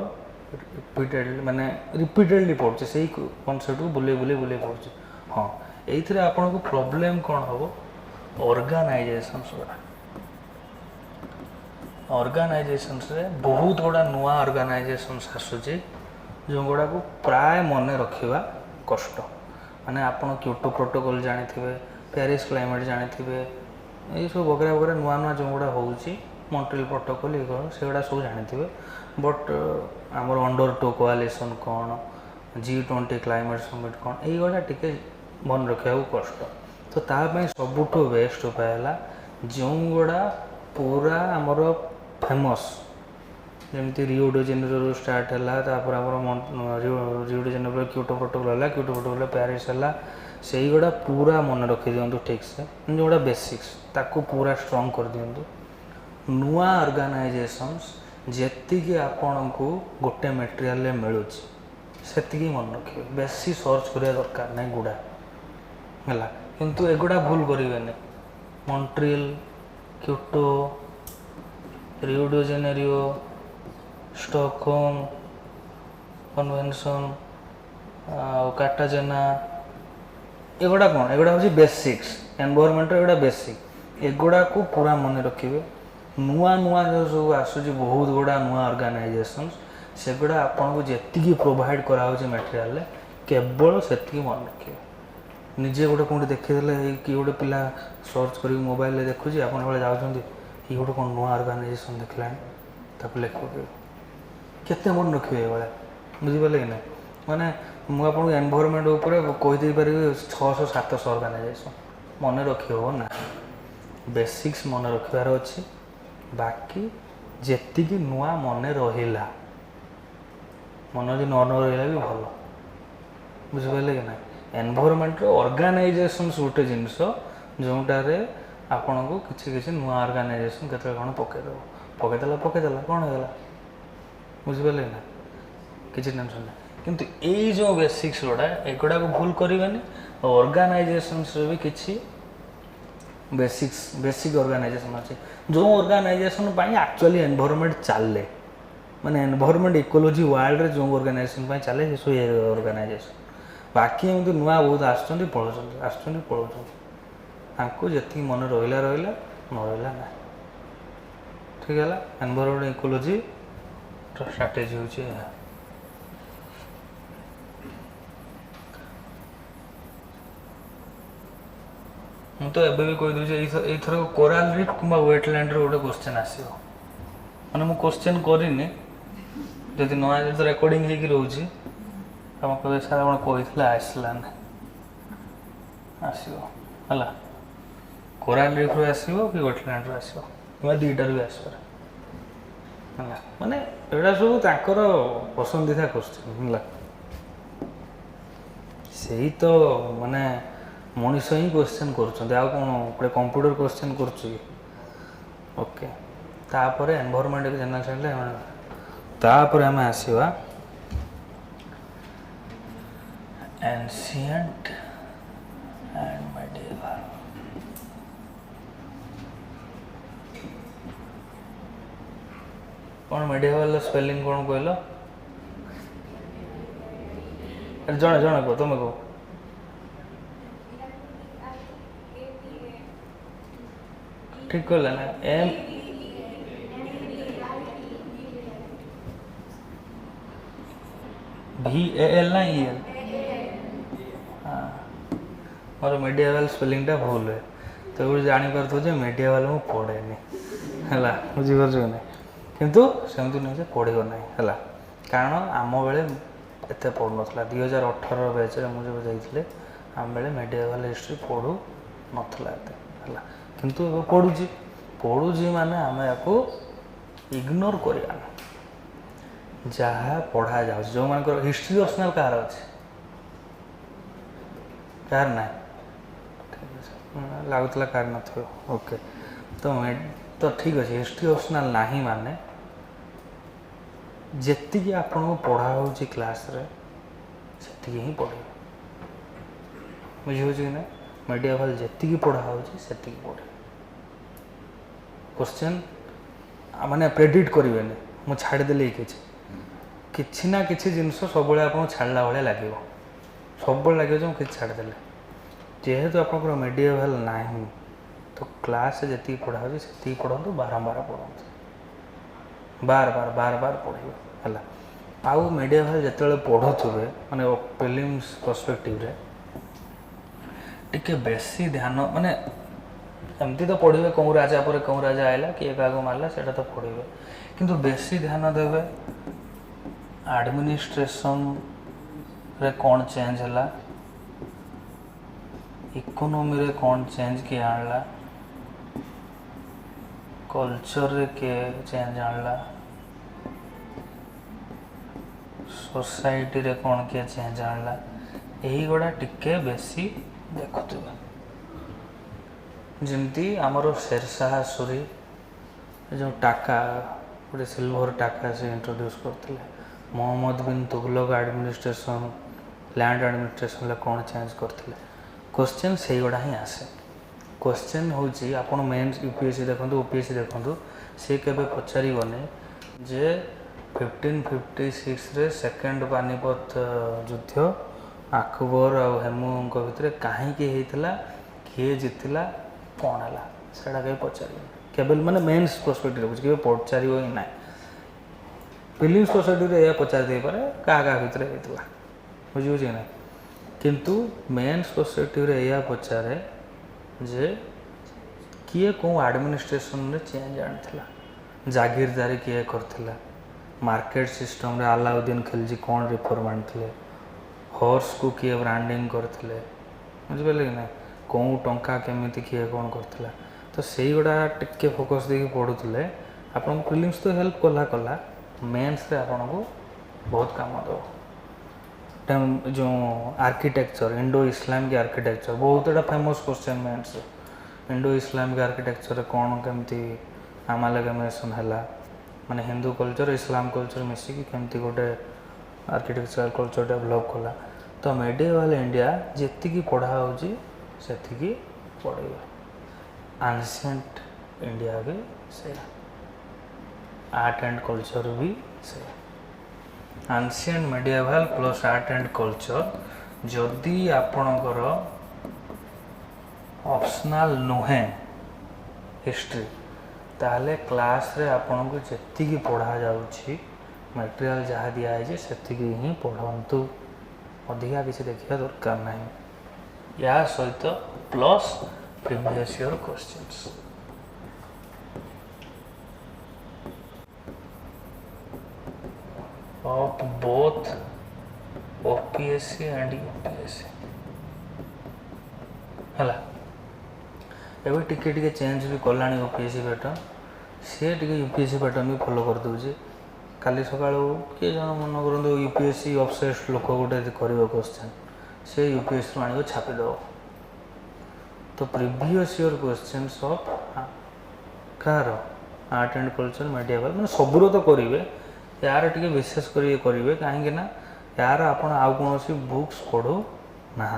रिपीटेडली माने रिपीटेडली पढ़ुचे से कनसेप्ट को बुले बुले बुले पढ़ुचे। हाँ ये आपन को प्रॉब्लम कौन हम ऑर्गेनाइजेशन ऑर्गेनाइजेशन रे बहुत गुड़ा नुआ ऑर्गेनाइजेशन आसूची जो गुड़ा को प्राय मन रखा कष्ट माने आपन क्योटो प्रोटोकॉल जानी थे पेरिस क्लाइमेट जानी थे ये सब वगैरह वगैरह नुआ नुआ जो गुड़ा होची मॉन्ट्रियल प्रोटोकॉल ये से गुड़ा सब जानी थे बट आमर अंडर टू कोआलिशन कौन G20 क्लाइमेट समिट कौन ये गुड़ा टिके मन रखा कष्ट। तो तापाई सबुठ बेस्ट उपाय है जो गुड़ा पूरा आमर फेमस जमी रियो डे जेनेरो स्टार्ट है रियो डे जेनेरो क्योटो प्रोटोकॉल है क्योटो प्रोटोकॉल पेरिस है से गुड़ा पूरा मन रखी दिंतु ठीक से जोड़ा बेसिक्स ताकू पूरा स्ट्रॉन्ग कर दिंतु। नुआ ऑर्गेनाइजेशंस जेतिकी आपण को गोटे मटेरियल मिलूँ से मन रखिए बेसी सर्च करिया दरकार नहीं गुड़ा है किंतु एगुड़ा भूल करेंगे Montreal Kyoto Rio de Janeiro Stockholm convention Cartagena एगुड़ा कौन एगुड़ा हूँ बेसिक्स एनवायरनमेंट एगुड़ा बेसिक एगुड़ा को पूरा मन रखिए। नुआ नुआ जो सब आसूँ बहुत गुड़ा नुआ ऑर्गेनाइजेशन से गुड़ा आपन को जी प्रोवाइड कराऊे मटेरियल केवल से मन रखिए निजे गोटे कौन देखीदे कि गोटे पिला सर्च कर मोबाइल देखुची आप जाऊँच ये गोटे कौन नुआ ऑर्गेनाइजेशन देखला लिख केते मन रखिए ये बुझिपारे कि ना माने मुझे एनवायरनमेंट उपरे कहीदे पारि 600-700 ऑर्गेनाइजेशन मन रखी हो ना बेसिक्स मन रखार अच्छी बाकी जेतिकी नुआ मन रहा मन जो न रहा भी भल बुझिपारे कि ना एनवायरनमेंट ऑर्गेनाइजेशन गोटे जिनस जोटारे आपण को किसी नुआ ऑर्गेनाइजेशन केते कौन पकईदेला कौन होगा बुझिपारे ना किसी टेंशन ना किंतु यही जो बेसिक्स गुड़ा एगुड़ा को भूल करेंगे ऑर्गेनाइजेशन भी किसी बेसिक ऑर्गेनाइजेशन अच्छे जो ऑर्गेनाइजेशन एक्चुअली एनवायरनमेंट चले माने एनवायरनमेंट इकोलॉजी वर्ल्ड रे जो ऑर्गेनाइजेशन चले सो ये ऑर्गेनाइजेशन बाकी एमती नुआ बहुत आसुँच पढ़ाऊँ जी मन रहा रहा न रहा ना ठीक है एनवायरनमेंट इकोलॉजी स्ट्राटेजी हूँ ମୁଁ ତ ଏବେ ବି କହିଦେଉଛି ଏଇଥର କୋରାଲ ରିଫ୍ କିମ୍ବା ୱେଟଲ୍ୟାଣ୍ଡର ଗୋଟେ କ୍ୱେଶ୍ଚନ୍ ଆସିବ ମାନେ ମୁଁ କ୍ୱେଶ୍ଚନ୍ କରିନି ଯଦି ନ ଆସିଲେ ତ ରେକର୍ଡ଼ିଂ ହେଇକି ରହୁଛି ଆପଣ କହିବେ ସାର୍ ଆପଣ କହିଥିଲେ ଆସିଲାନି ଆସିବ ହେଲା କୋରାଲ ରିଫ୍ରୁ ଆସିବ କି ୱେଟଲ୍ୟାଣ୍ଡରୁ ଆସିବ କିମ୍ବା ଦୁଇଟାରୁ ବି ଆସିପାରେ ହେଲା ମାନେ ଏଗୁଡ଼ା ସବୁ ତାଙ୍କର ପସନ୍ଦିଦା କ୍ୱେଶ୍ଚନ୍ ହେଲା ସେଇ ତ ମାନେ मनीष ही क्वेश्चन कर कंप्यूटर क्वेश्चन ओके तापर एनवायरनमेंट जनरल आम आसवा एनशिएंट एंड मेडिएवल कौन मेडिएवल स्पेलिंग कौन कहल जड़े जड़े कह तुम कह ठीक कहला ना एम VAL ना EL हाँ मोर मेडिएवल स्पेलिंगटा भूल है तो वो जापर जो मेडिएवल मुझे पढ़ेनि है बुझीपार ना किंतु सेमती नुहे पढ़ो ना है कारण आम बेले एत पढ़ु ना 2018 बैच मुझे जाइए आम बेले मेडिएवल हिस्ट्री पढ़ू नाला है किंतु पढ़ुची माने आम या इग्नोर करवा जहाँ पढ़ा जा जो मान हिस्ट्री ऑप्शनल कहार अच्छे कार ना लगुला कार न ओके तो ठीक अच्छे हिस्ट्री ऑप्शनल नहीं माने जी आपन को पढ़ा हो क्लास रे से ही पढ़े बुझे कि ना मेडिएवल जी पढ़ा हो पढ़े क्वेश्चन माने प्रेडिक्ट करेंगे मुझे छाड़देली किसी ना किसी जिनस सब आप छाड़ा भाया लगे सब लगे मुझे छाड़देले जेहेतु आप मेडिएवल ना तो क्लास जी पढ़ा हो पढ़ु बारंबार पढ़ु बार बार बार बार पढ़े है आउ मेडिएवल जो पढ़ुवे माने प्रीलिम्स पर्सपेक्टिव रे टिके बेसी ध्यान माने एमती तो पढ़े कौ राजा पर कौ राजा आएगा किए क्या मारला से तो पढ़े किंतु बेसी ध्यान देवे एडमिनिस्ट्रेशन रे कौन चेंज है इकोनॉमी रे कौन चेंज किए आणला कल्चर रे के चेंज आणला सोसाइटी रे कौन किए चेंज आणला यही गुड़ा टिके बेसी देखुवे जमती आमर शेरशाह सूरी जो टाका गोटे सिल्वर टाका से इंट्रोड्यूस करते मोहम्मद बिन तुगलक एडमिनिस्ट्रेशन लैंड एडमिनिस्ट्रेशन कौन चेंज करते क्वेश्चन से गुड़ा ही आसे क्वेश्चन हूँ आपड़ मेन यूपीएससी देखो ओपीएससी देखो सी के पचारे जे 1556 रे सेकेंड पानीपत युद्ध अकबर और हेमू भितर कहीं किए जीतला कौन है से कहीं पचार केवल माने मेन्स पर्सपेक्टिव रखुच्छे पचार ही ना प्रीलिम्स पर्सपेक्टिव या पचार दे पारे क्या भितर होता बुझे ना किंतु मेन्स पर्सपेक्टिव या पचारे जे किए कौ एडमिनिस्ट्रेशन रे चेंज आनी जागीरदारी किए करथिला मार्केट सिस्टम रे अलाउद्दीन खिलजी कौन रिफॉर्म आनी हॉर्स को किए ब्रांडिंग करथिले बुझिपारे कि ना कौ टंका केमिति किए कौन करथिला तो से गुड़ा टिके फोकस देके पढ़ुले आपन प्रीलिम्स तो हेल्प कला मेन्स रे आपन को बहुत काम दो जो आर्किटेक्चर इंडो इस्लामिक आर्किटेक्चर बहुत एटा famous question Mains Indo Islamic architecture कौन केमती आमालगमेशन है माने हिंदू कल्चर इस्लाम कल्चर मिसिकी केमती गोटे आर्किटेक्चर कल्चर डेवलप कला तो मेडिएवल इंडिया जी पढ़ा होती पढ़े एंशिएंट इंडिया भी से आर्ट एंड कल्चर भी से ancient medieval plus art and culture जदि आपणकर ऑप्शनल नुहे हिस्ट्री ताहले क्लास रे आपन को जेतिकी पढ़ा जाउछि मटेरियल जहाँ दिखाई से ही पढ़ु अधिका किसी देखा दरकार ना या सहित plus previous year questions of both OPSC and UPSC है एवं टिके चेंज भी कला यूपीएससी पैटर्न सी टे यूपीएससी पैटर्न भी फॉलो कर दूसरी काली सका किए जन मन करूँ यूपीएससी ऑब्सेस्ड लोक गोटे कर क्वेश्चन से यूपीएससी आने छापीद तो previous year questions of car art and culture medieval मैंने सबूर तो करेंगे यार टे विशेष करेंगे कहीं यार आपड़ आउ कौन बुक्स पढ़ू ना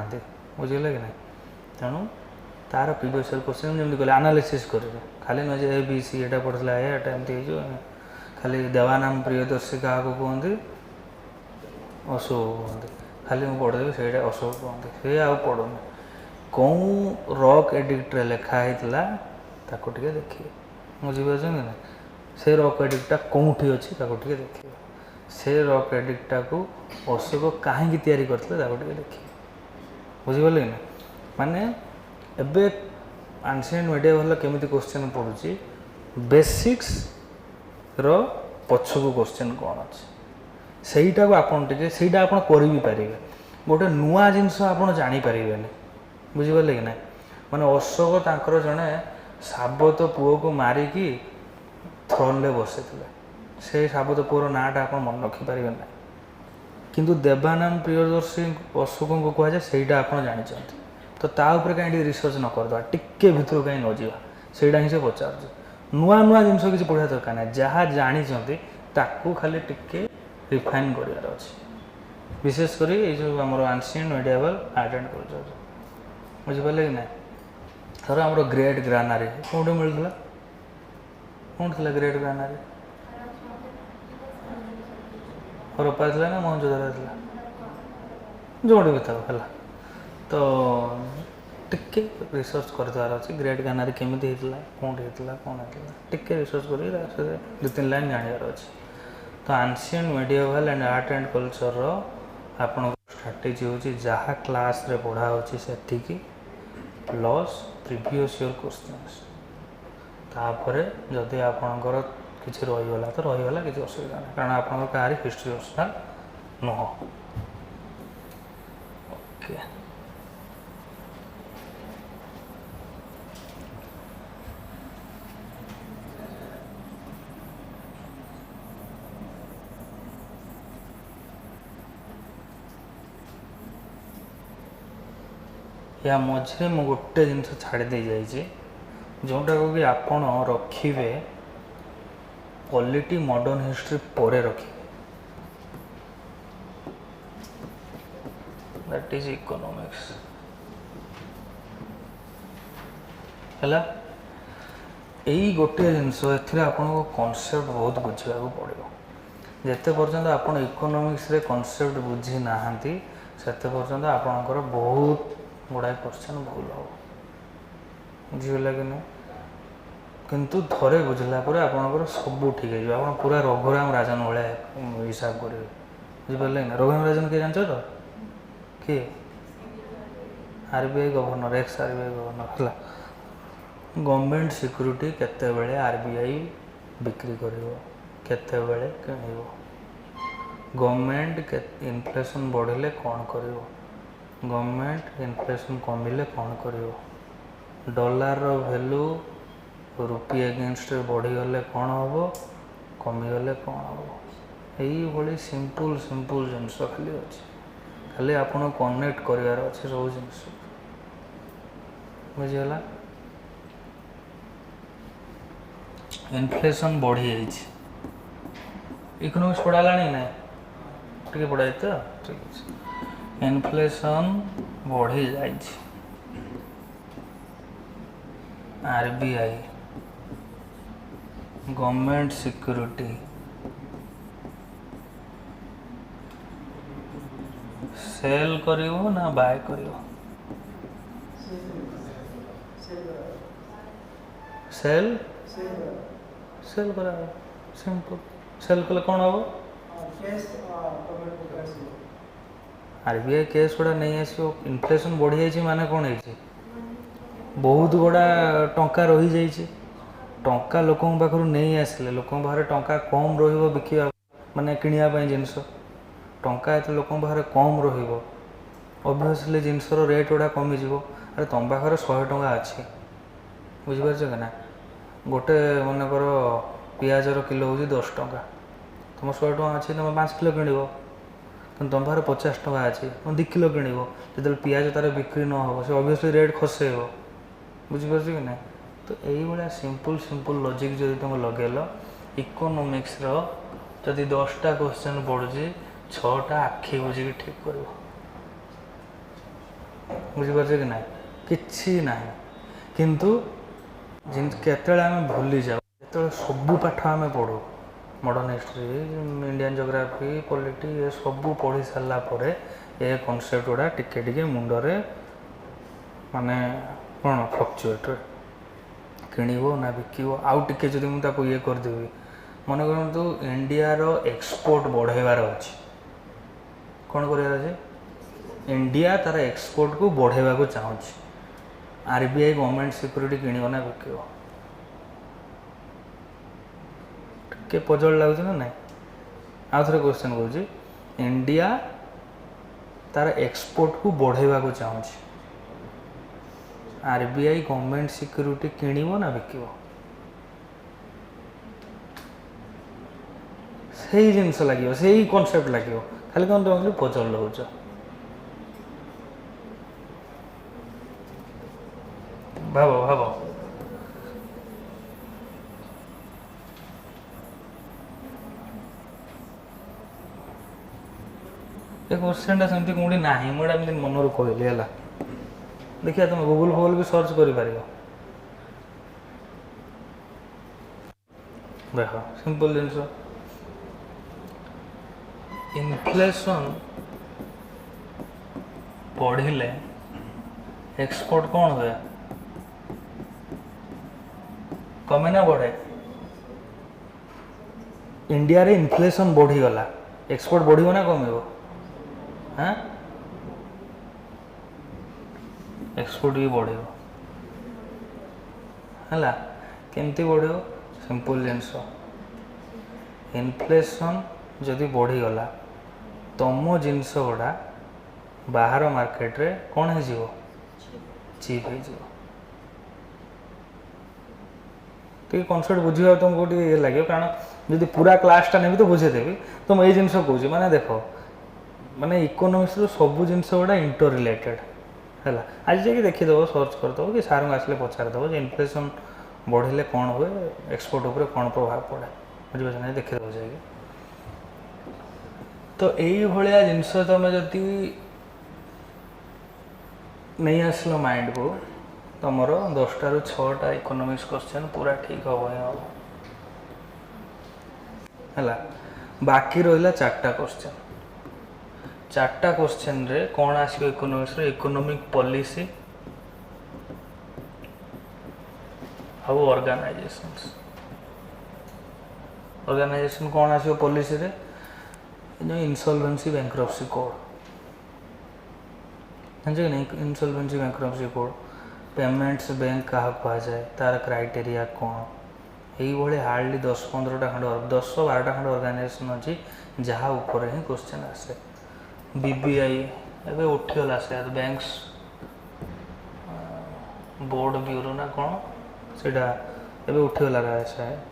बुझे कि ना तेणु तार प्रीवियस ईयर क्वेश्चन जमी कहले एनालिसिस करेंगे खाली नुह ए बी सी एटा पढ़ला एटा एमती खाली देवानाम प्रियदर्शी क्या कहते अशोक कहते खाली मुझे पढ़ेदेवी से अशोक कहते से आ पढ़ुनि कौन रॉक एडिक्ट लिखाई टे देखिए बुझीपार ना से रॉक एडिक्टा कौटी अच्छी टे देखिए से रॉक एडिक्टा को अशोक कहीं तैयारी करते देखिए बुझीपारे कि ना माने एबे एंशिएंट मेडिएवल केमिति क्वेश्चन पड़ुची बेसिक्स रो पछकू क्वेश्चन कौन अच्छे सहीटा को आपन टिके सहीटा आपन कर भी पारे गोटे नुआ जिनस आपन जानी पारे बुझीपारे कि ना माने अशोक तांकर जड़े साबत पुओ को मारिकी थ्रोन ले बसई से साबत पुओर नाटा आप मन रखिपारे ना किंतु देवानाम प्रियदर्शी अशोक को कहुए सहीटा आप जानते तो ताऊपर कहीं रिसर्च न करदे टिके भितर कहीं न जावा से ही से पचार नुआ नुआ जिनस किसी पढ़ा दरकार ना जहाँ जानते ताकू खाली टिके रिफाइन करार अच्छे विशेषकर ये जो आम ancient medieval art and culture बुझीपारे कि ना थर आम ग्रेट ग्रानारी कौटी मिलूला कौन थी ग्रेट ग्रानारी हरप्पा ना मोहनजोदड़ो जो भी था है तो टिके रिसर्च करदार अच्छे ग्रेट गानारी केमी होता कौन होता कौन होता टिके रिसर्च कर दु तीन लाइन जानवर अच्छे तो ancient medieval and art and culture आपण स्ट्राटेजी हूँ जहाँ क्लास रे पढ़ा होती प्लस प्रीवियस ईयर क्वेश्चंस तापर जदि आपणकर किसी रहीगला तो रहीगला किसी असुविधा ना कारण आप कहार हिस्ट्री ऑप्शनल नुह ओके या मझे मु गोटे जिन छाड़ी दे जाइए जोटा को कि आपण रखिए पॉलिटी मॉडर्न हिस्ट्री पर रखिए दैट इज इकोनॉमिक्स है यही गोटे जिनस आपको कॉन्सेप्ट बहुत बुझा पड़ो जिते पर्यंत आप इकोनॉमिक्स रे कॉन्सेप्ट बुझी ना से पर्यंत आपणकर बहुत गुड़ाए क्वेश्चन भूल हम बुझीगला कि नहीं किंतु थोड़े बुझला आपंकर सब ठीक है आप पूरा रघुराम राजन भाया हिसाब करेंगे बुझीपारे ना रघुराम राजन किए जान तो किए RBI governor x RBI governor है गवर्नमेंट सिक्यूरीटी केते बेले आरबीआई बिक्री करिवो केते बेले किणिवो गवर्नमेंट इन्फ्लेशन बढ़िले कौन करिवो गवर्नमेंट इन्फ्लेशन कमिले कौन करिवो डॉलर वैल्यू रुपी एगेन्स्ट बढ़ीगले कौन हम कमिगले कौन हम यही सिंपल सिंपल जिनस खाली अच्छे खाली आपन कनेक्ट करार अच्छे सब जिनस बुझीगला इन्फ्लेशन बढ़ी जाइए इकोनॉमिक्स पढ़ालानी ना टे पढ़ाई तो ठीक है इन्फ्लेशन बढ़ी जाइए आरबीआई गवर्नमेंट सिक्योरिटी सेल करिवो ना बाय करिवो? सेल सेल करा सिंपल। सेल कले कौन हम? आरबीआई केस गुड़ा नहीं आसो। इनफ्लेशन बढ़ी जाइए माने कौन है? बहुत गुड़ा टंका रही जाइए। टंका लोक पाखु नहीं आसिले लोक पाखे टंका कम रिका माने किणापी जिनस टंका ये लोक पाखे कम रबियसली जिनसर रेट गुड़ा कमिज। अरे तुम पाखे 100 टंका अच्छी बुझीपार कि ना? गोटे मनकर पियाजर किलो हूँ 10 टंका तुम 100 टंका अच्छी तुम 5 किलो किण तुम पाखे 50 टंका अच्छी तुम 2 किलो किण जो पियाज तार बिक्री न हो से ऑब्वियसली रेट खसेब बुझीपार कि ना? तो यही सिंपल सिंपल लॉजिक जब तुम लगेल इकोनॉमिक्स जदि 10टा क्वेश्चन पड़ुची 6टा आखि बुझिकी ठीक कर बुझीपार कि ना? किसी ना किंतु केतले आम भूली जाओ जो सबू पाठ आम पढ़ू modern history Indian geography polity ये सबू पढ़ी सारा पर ये कॉन्सेप्ट गुड़ा टिके टिके मुंडरे माने कौन फ्लक्चुएट किणव ना बिकव आउ टे जब मुझे ये करदेवी मन करूँ इंडिया रो एक्सपोर्ट बढ़ेबार अच्छे कौन कर इंडिया तार एक्सपोर्ट को बढ़ेबा को चाहूँगी आरबीआई गवर्नमेंट सिक्योरिटी किणव ना बिकव टे पजल लगुच ना ना आउ थे क्वेश्चन करूँ इंडिया तार एक्सपोर्ट को बढ़ेबा को चाहूँगी आरबीआई गवर्नमेंट सिक्योरिटी किणव ना बिकव से जिनस लगे से कॉन्सेप्ट लगे खाली कौन तुम पजल लगुच भाव भाव ये क्वेश्चन सेमती कौटी ना मुझे मनर कहली है देखिए तुम गूगल फूगल भी सर्च कर देख सिंपल जिनस इन्फ्लेशन बढ़िले एक्सपोर्ट कौन हुए कमे ना बढ़े इंडिया रे इन्फ्लेशन बढ़ीगला एक्सपोर्ट बढ़ो ना कम हाँ एक्सपोर्ट भी बढ़ है केमती बढ़ सिंपल जिनस इन्फ्लेशन जदि बढ़ीगला तुम जिनस गुड़ा बाहर मार्केट रे कौन हो चीप हो तो कनसेप्ट बुझा तुमको ये लगे कारण जब पूरा क्लासटा नेबी तो बुझेदेवी तो मुझे जिनस कौच माने देख माने इकोनॉमिक्स सब जिनस गुड़ा इंटर रिलेटेड है आज जाकि देखीदेव सर्च करदेव कि सार आसले पचारदेव इन्फ्लेशन बढ़िले कौन हुए एक्सपोर्ट उपर कौन प्रभाव पड़े बुझे ना देखीदेव जाकि तो यही जिनस तुम जदि नहीं आसल माइंड को तुम 10टा रू 6टा इकोनॉमिक्स क्वेश्चन पूरा ठीक हम है बाकी रहा 4टा क्वेश्चन 4टा क्वेश्चन रे कौन आसो इकोनॉमिक्स रे इकोनॉमिक पॉलिसी और ऑर्गेनाइजेशन कौन आसो पॉलिसी रे जो इंसॉल्वेंसी बैंक्रप्सी कोड जानते कि नहीं insolvency bankruptcy code payments bank क्या कहुए तार क्राइटेरिया कौन यही हार्डली 10-15टा खंड 10-12टा खंड ऑर्गेनाइजेशन अच्छी जहाँ ऊपर ही क्वेश्चन आसे बीबीआई एवं उठीगला से बैंक्स बोर्ड ब्यूरो ना कौन से उठीगला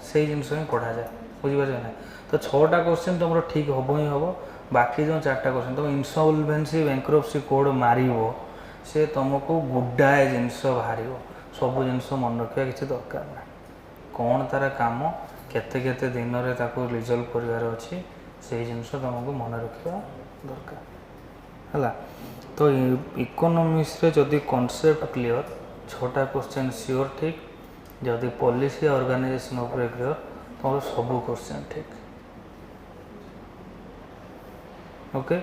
से जिनस ही पढ़ा जाए बुझीपार ना तो 6टा क्वेश्चन तुम ठीक हम ही हम बाकी जो 4टा क्वेश्चन तुम इंसॉल्वेंसी बैंक्रप्सी कोड मारिबो से तुमको गुडाए जिनस बाहर सब जिनस मन रखा किसी दरकार ना कौन तार काम केते केते दिन रे ताको रिजल्व करिवार अछि से जिनस तुमको मन रखा दरकार है तो इकोनॉमिक्स रे जदि कॉन्सेप्ट क्लियर 6टा क्वेश्चन श्योर ठीक जदि पॉलिसी ऑर्गेनाइजेशन उपर क्लियर तुम सब क्वेश्चन ठीक। ओके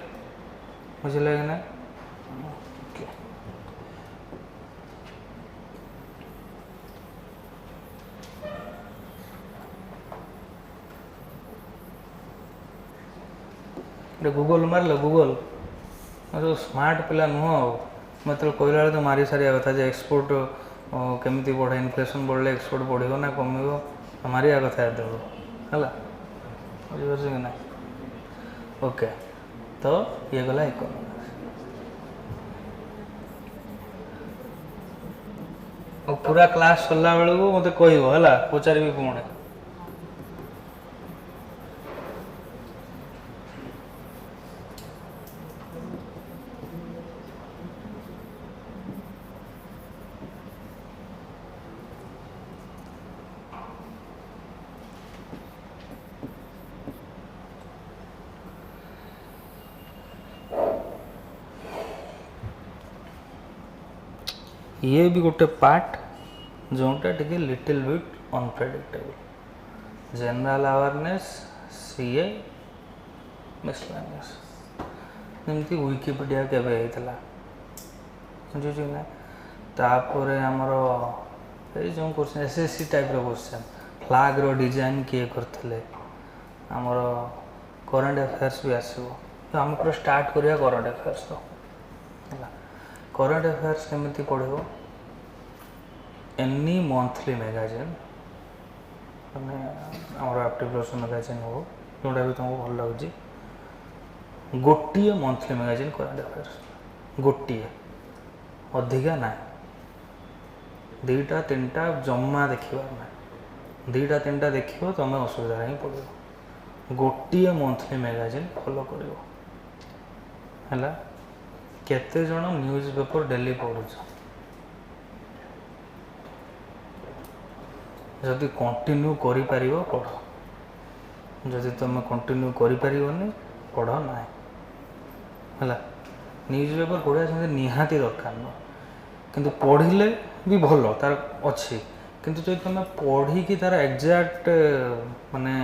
बुझे कि ना। गूगल मार गूगल जो स्मार्ट पिला नुह मतलब कहला बेले तो मारी सारिया कथा जे एक्सपोर्ट केमी बढ़े इनफ्लेशन बढ़ले एक्सपोर्ट बढ़ो ना कम मारिया कथा है बुझे कि ना। ओके तो ये गला इकोनॉमिक्स और पूरा क्लास सरला बेलू मत कह पचारि पुणे ये भी गोटे पार्ट जोटा टे little bit unpredictable general awareness CA miscellaneous जमती विकिपीडिया केबे होता बुझे ना तापर आमर ये जो question SSC type question flag रो डिजाइन किए करते आमर करंट अफेयर्स भी आसो तो आम पूरा स्टार्ट करिया करंट अफेयर्स तो करंट अफेयर्स केमी पढ़ो एनी मंथली मैगजीन आमर एक्टिव मैगजीन हो जोटा भी तुमको भल लगुच गोटे मंथली मैगजीन करंट अफेयर्स गोटे अधिका ना दीटा तीन टा जमा देखिबार ना दीटा तीन टा देखियो तुम असुविधा ही पड़ो गोटे मंथली मैगजीन फॉलो करियो हैला केते जण न्यूज़ पेपर डेली पढ़ुछ जदि कंटिन्यू करि पारिबो पढ़ जदि तुम कंटिन्यू करि पारिबोनी पढ़ ना हैला न्यूज़ पेपर पढ़िया से निहाती दरकार न किंतु पढ़िले भी भल तार अच्छी किंतु जो तुम पढ़ी तार एग्जैक्ट माने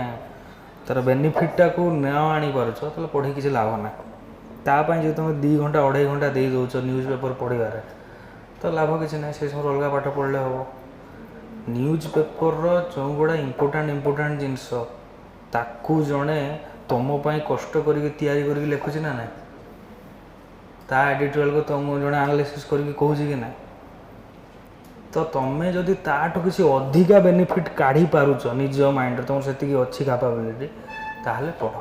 तार बेनिफिटा को न आनी पारुछ तो पढ़ी किसी लाभ ना तापाई जो तुम 2 घंटा 2.5 घंटा दे दौच न्यूज़ पेपर पढ़ार तो लाभ किसी ना से समय अलग पाठ पढ़ले हम न्यूज़ पेपर जो गुड़ा इम्पोर्टाट जिनस ताकू जड़े तुमपाई कष्ट करके लिखुच ना ना ता एडिटोरियल को तुम जड़े एनालिसिस करके कहूँ कि ना तो तुम्हें जदि ताठू किसी अधिका बेनिफिट काढ़ी पारुच निज माइंड तुम से अच्छी कैपेबिलिटी ताहले पढ़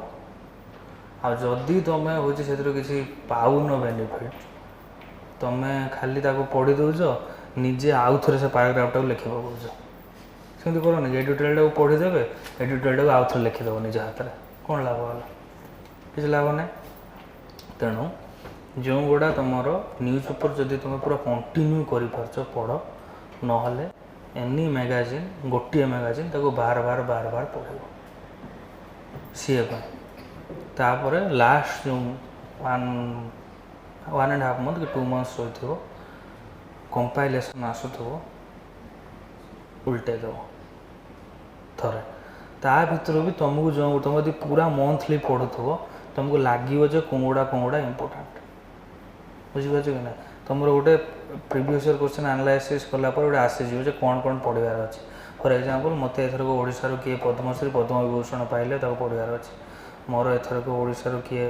आ जदि तुम्हें हूँ से किसी पाउन बेनिफिट तुम्हें खाली ताको पढ़ी दौच निजे आउ थे से पैराग्राफटा लिखि पकाउछ सेमती कर एडिटोरियल को पढ़ीदेवे एडिटोरियल को आउ थे लिखिदेव निज हाथ में कौन लाभ है किसी लाभ ना तेणु जो गुड़ा तुम न्यूज़ पेपर जदि तुम पूरा कंटिन्यू कर पढ़ नहले एनी मैगजीन गोटे मैगजीन ताको बार बार पढ़ो सीए तापर लास्ट जो 1.5 मंथ कि 2 मंथ्स रही कंपाइलेशन आसुथो उल्टे दब थरे ता भर भी तुमको जो तुम यदि पूरा मंथली पढ़ुव तुमको लगे कौड़ा इंपोर्टेंट बुझीपार कि ना तुम गोटे प्रीवियस ईयर क्वेश्चन एनालाइसिस कलापर गोटे आसीज कौन कौन पढ़ार अच्छे फॉर एग्जांपल मत एथरक ओडिशार किए पद्मश्री पद्म विभूषण पाइले पढ़ार अच्छे मोर एथरक ओडिशार किए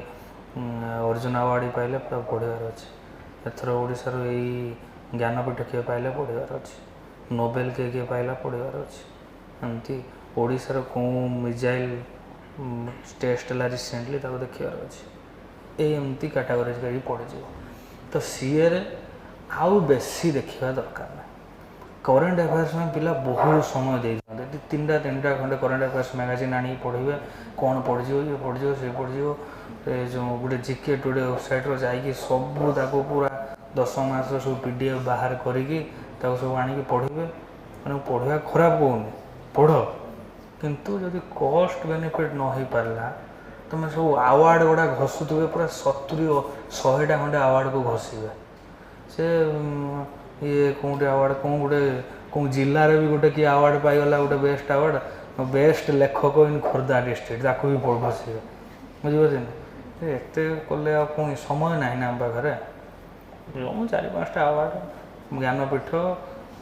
अर्जुन अवार्ड पाइले पढ़ार अच्छे एथर ओडिशार यही ज्ञानपीठ किए पाइले पढ़ार अच्छे नोबेल किए पाइला पढ़ार अच्छे एमती ओडिशार कौन मिजाइल टेस्ट है रिसेंटली देखार अच्छे एमती कैटेगोराइज कर पढ़ी तो सीए रे आउ बेसी देखा दरकार ना करंट अफेयर्स में पिला बहुत समय दे तीन टा खंडे करंट अफेयर्स मैगजीन आनी पढ़े कौन पढ़ी ये पढ़ी से पढ़ी जो गोटे जीके टुडे वेबसाइट जाकि सबू ताको पूरा 10 मास सब पीडीएफ बाहर करी सब आनिक पढ़े मैंने पढ़ा खराब कहूनी पढ़ किंतु जदि कॉस्ट बेनिफिट न हो पारा तुम सब आवार्ड गुड़ा घसुवे पूरा 70-100 खंडे आवार्ड को घसवे से ये कौटे आवार्ड कौन गोटे କେଉଁ ଜିଲ୍ଲାରେ ବି ଗୋଟେ କିଏ ଆୱାର୍ଡ଼ ପାଇଗଲା ଗୋଟେ ବେଷ୍ଟ ଆୱାର୍ଡ଼, ବେଷ୍ଟ ଲେଖକ ଇନ୍ ଖୋର୍ଦ୍ଧା ଡିଷ୍ଟ୍ରିକ୍ଟ, ତାକୁ ବି ବସିବେ। ବୁଝିପାରୁଛନ୍ତି? ଏତେ କଲେ ଆଉ ପୁଣି ସମୟ ନାହିଁ ନା ଆମ ପାଖରେ। ମୁଁ 4-5ଟା ଆୱାର୍ଡ଼, ଜ୍ଞାନପୀଠ,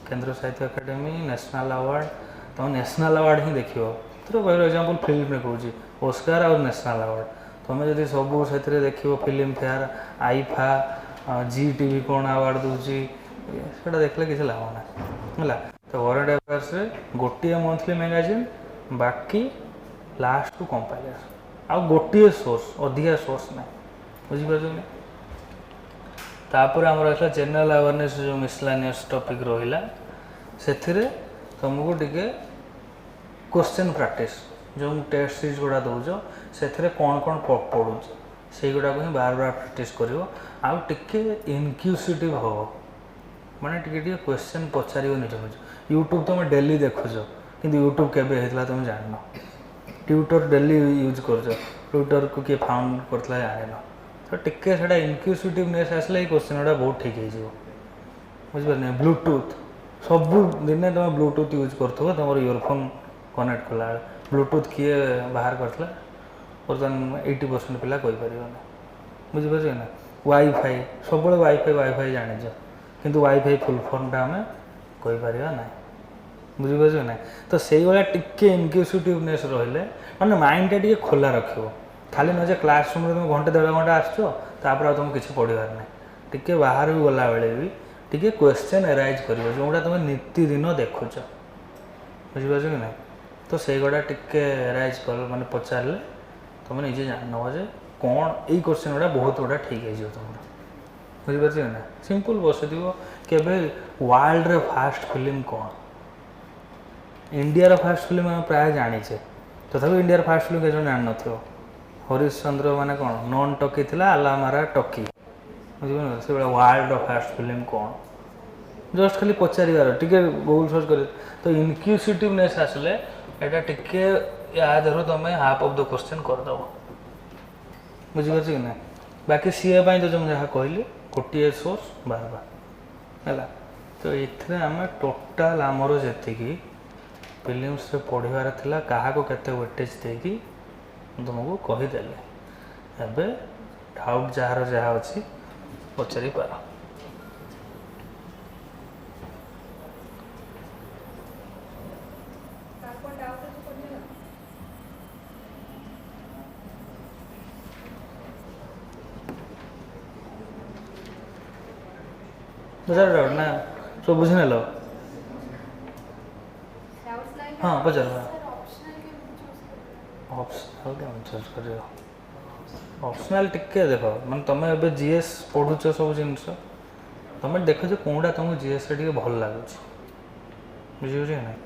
କେନ୍ଦ୍ର ସାହିତ୍ୟ ଏକାଡେମୀ, ନ୍ୟାସନାଲ୍ ଆୱାର୍ଡ଼, ତୁମେ ନ୍ୟାସନାଲ୍ ଆୱାର୍ଡ଼ ହିଁ ଦେଖିବ। ଫର ଏକ୍ଜାମ୍ପଲ୍ ଫିଲ୍ମରେ କହୁଛି ଓସ୍କାର ଆଉ ନ୍ୟାସନାଲ୍ ଆୱାର୍ଡ଼, ତୁମେ ଯଦି ସବୁ ସେଥିରେ ଦେଖିବ ଫିଲ୍ମ ଫେୟାର, ଆଇଫା, GTV କ'ଣ ଆୱାର୍ଡ଼ ଦେଉଛି, ସେଇଟା ଦେଖିଲେ କିଛି ଲାଭ ନାହିଁ ହେଲା। ତ କରେଣ୍ଟ ଆଫେୟାର୍ସରେ ଗୋଟିଏ ମନ୍ଥଲି ମ୍ୟାଗାଜିନ୍, ବାକି ଲାଷ୍ଟକୁ କମ୍ପାଇଲର୍, ଆଉ ଗୋଟିଏ ସୋର୍ସ, ଅଧିକା ସୋର୍ସ ନାହିଁ। ବୁଝିପାରୁଛନ୍ତି? ତାପରେ ଆମର ରହିଲା ଜେନେରାଲ୍ ଆୱାରନେସ୍, ଯେଉଁ ମିସଲାନିୟସ୍ ଟପିକ୍ ରହିଲା, ସେଥିରେ ତୁମକୁ ଟିକେ କ୍ୱେଶ୍ଚନ୍ ପ୍ରାକ୍ଟିସ୍, ଯେଉଁ ଟେଷ୍ଟ ସିରିଜ୍ ଗୁଡ଼ା ଦେଉଛ ସେଥିରେ କ'ଣ କ'ଣ ପଡ଼ୁଛି ସେଇଗୁଡ଼ାକୁ ହିଁ ବାର ପ୍ରାକ୍ଟିସ୍ କରିବ। ଆଉ ଟିକେ ଇନକ୍ୟୁସିଟିଭ୍ ହେବ, ମାନେ ଟିକେ ଟିକେ କ୍ୱେଶ୍ଚନ୍ ପଚାରିବ ନିଜ ନିଜ। ୟୁଟ୍ୟୁବ୍ ତୁମେ ଡେଲି ଦେଖୁଛ କିନ୍ତୁ ୟୁଟ୍ୟୁବ୍ କେବେ ହେଇଥିଲା ତୁମେ ଜାଣିନ। ଟ୍ୱିଟର୍ ଡେଲି ୟୁଜ୍ କରୁଛ, ଟ୍ୱିଟର୍କୁ କିଏ ଫାଉଣ୍ଡ କରିଥିଲା ଜାଣିନ। ତ ଟିକେ ସେଇଟା ଇନକ୍ୟୁସିଟିଭନେସ୍ ଆସିଲେ ଏଇ କ୍ୱେଶ୍ଚନ୍ ଗୁଡ଼ା ବହୁତ ଠିକ୍ ହେଇଯିବ। ବୁଝିପାରିଲେ? ବ୍ଲୁଟୁଥ୍, ସବୁ ଦିନେ ତୁମେ ବ୍ଲୁଟୁଥ୍ ୟୁଜ୍ କରୁଥିବ ତୁମର ଇୟରଫୋନ୍ କନେକ୍ଟ କଲାବେଳେ, ବ୍ଲୁଟୁଥ୍ କିଏ ବାହାର କରିଥିଲା ବର୍ତ୍ତମାନ 80% ପିଲା କହିପାରିବନି। ବୁଝିପାରୁଛ ନା? ୱାଇଫାଇ, ସବୁବେଳେ ୱାଇଫାଇ ଜାଣିଛ କିନ୍ତୁ ୱାଇଫାଇ ଫୁଲ୍ ଫର୍ମଟା ଆମେ କହିପାରିବା ନାହିଁ। ବୁଝିପାରୁଛ ନା? ତ ସେଇଭଳିଆ ଟିକେ ଇନକ୍ୟୁସିଟିଭନେସ୍ ରହିଲେ ମାନେ ମାଇଣ୍ଡଟା ଟିକେ ଖୋଲା ରଖିବ। ଖାଲି ନୁହେଁ ଯେ କ୍ଲାସ୍ ରୁମ୍ରେ ତୁମେ ଘଣ୍ଟେ 1.5 ଘଣ୍ଟା ଆସୁଛ ତାପରେ ଆଉ ତୁମକୁ କିଛି ପଢ଼ିବାର ନାହିଁ। ଟିକେ ବାହାରକୁ ଗଲାବେଳେ ବି ଟିକେ କ୍ୱେଶ୍ଚନ୍ ଏରାଇଜ୍ କରିବ ଯେଉଁଟା ତୁମେ ନିତିଦିନ ଦେଖୁଛ। ବୁଝିପାରୁଛ କି ନାହିଁ? ତ ସେଇଗୁଡ଼ା ଟିକେ ଏରାଇଜ୍ କର, ମାନେ ପଚାରିଲେ ତୁମେ ନିଜେ ଜାଣିନେବ ଯେ କ'ଣ ଏଇ କ୍ୱେଶ୍ଚନ୍ ଗୁଡ଼ା ବହୁତ ଗୁଡ଼ା ଠିକ୍ ହେଇଯିବ ତୁମର। ବୁଝିପାରୁଛ କି ନା? ସିମ୍ପଲ୍ ବସିଥିବ। କେବେ ୱାର୍ଲଡ଼ରେ ଫାଷ୍ଟ ଫିଲ୍ମ କ'ଣ? ଇଣ୍ଡିଆର ଫାଷ୍ଟ ଫିଲ୍ମ ଆମେ ପ୍ରାୟ ଜାଣିଛେ, ତଥାପି ଇଣ୍ଡିଆର ଫାଷ୍ଟ ଫିଲ୍ମ କେତେ ଜଣ ଜାଣିନଥିବ? ହରିଶ୍ଚନ୍ଦ୍ର ମାନେ କ'ଣ ନନ୍ ଟକି ଥିଲା, ଆଲାମାରା ଟକି। ବୁଝିପାରୁନ? ସେଭଳିଆ ୱାର୍ଲଡ଼ର ଫାଷ୍ଟ ଫିଲ୍ମ କ'ଣ? ଜଷ୍ଟ ଖାଲି ପଚାରିବାର, ଟିକେ ଗୁଗୁଲ୍ ସର୍ଚ୍ଚ କରି। ତ ଇନକ୍ୟୁସିଟିଭନେସ୍ ଆସିଲେ ଏଇଟା ଟିକେ ୟା ଦେହରୁ ତୁମେ ହାଫ୍ ଅଫ୍ ଦ କ୍ୱେଶ୍ଚନ୍ କରିଦେବ। ବୁଝିପାରୁଛ କି ନା? ବାକି ସିଏ ପାଇଁ ତ ମୁଁ ଯାହା କହିଲି ଗୋଟିଏ ସୋର୍ସ ବାରବାର ହେଲା। ତ ଏଥିରେ ଆମେ ଟୋଟାଲ୍ ଆମର ଯେତିକି ଫିଲିମ୍ସରେ ପଢ଼ିବାର ଥିଲା କାହାକୁ କେତେ ୱେଟେଜ୍ ଦେଇକି ତୁମକୁ କହିଦେଲି। ଏବେ ଡାଉଟ୍ ଯାହାର ଯାହା ଅଛି ପଚାରିପାର। ପଚାର ଡାଉଟ୍ ନା ସବୁ ବୁଝିନେଲ? ହଁ ପଚାର। ଅପସନାଲ୍ କେମିତି ଚୁଜ୍ କରିବ? ଅପସନାଲ୍ ଟିକେ ଦେଖ, ମାନେ ତୁମେ ଏବେ GS ପଢ଼ୁଛ ସବୁ ଜିନିଷ, ତୁମେ ଦେଖ ଯେ କେଉଁଟା ତୁମକୁ GSରେ ଟିକେ ଭଲ ଲାଗୁଛି। ବୁଝିପାରୁଛ କି ନାହିଁ?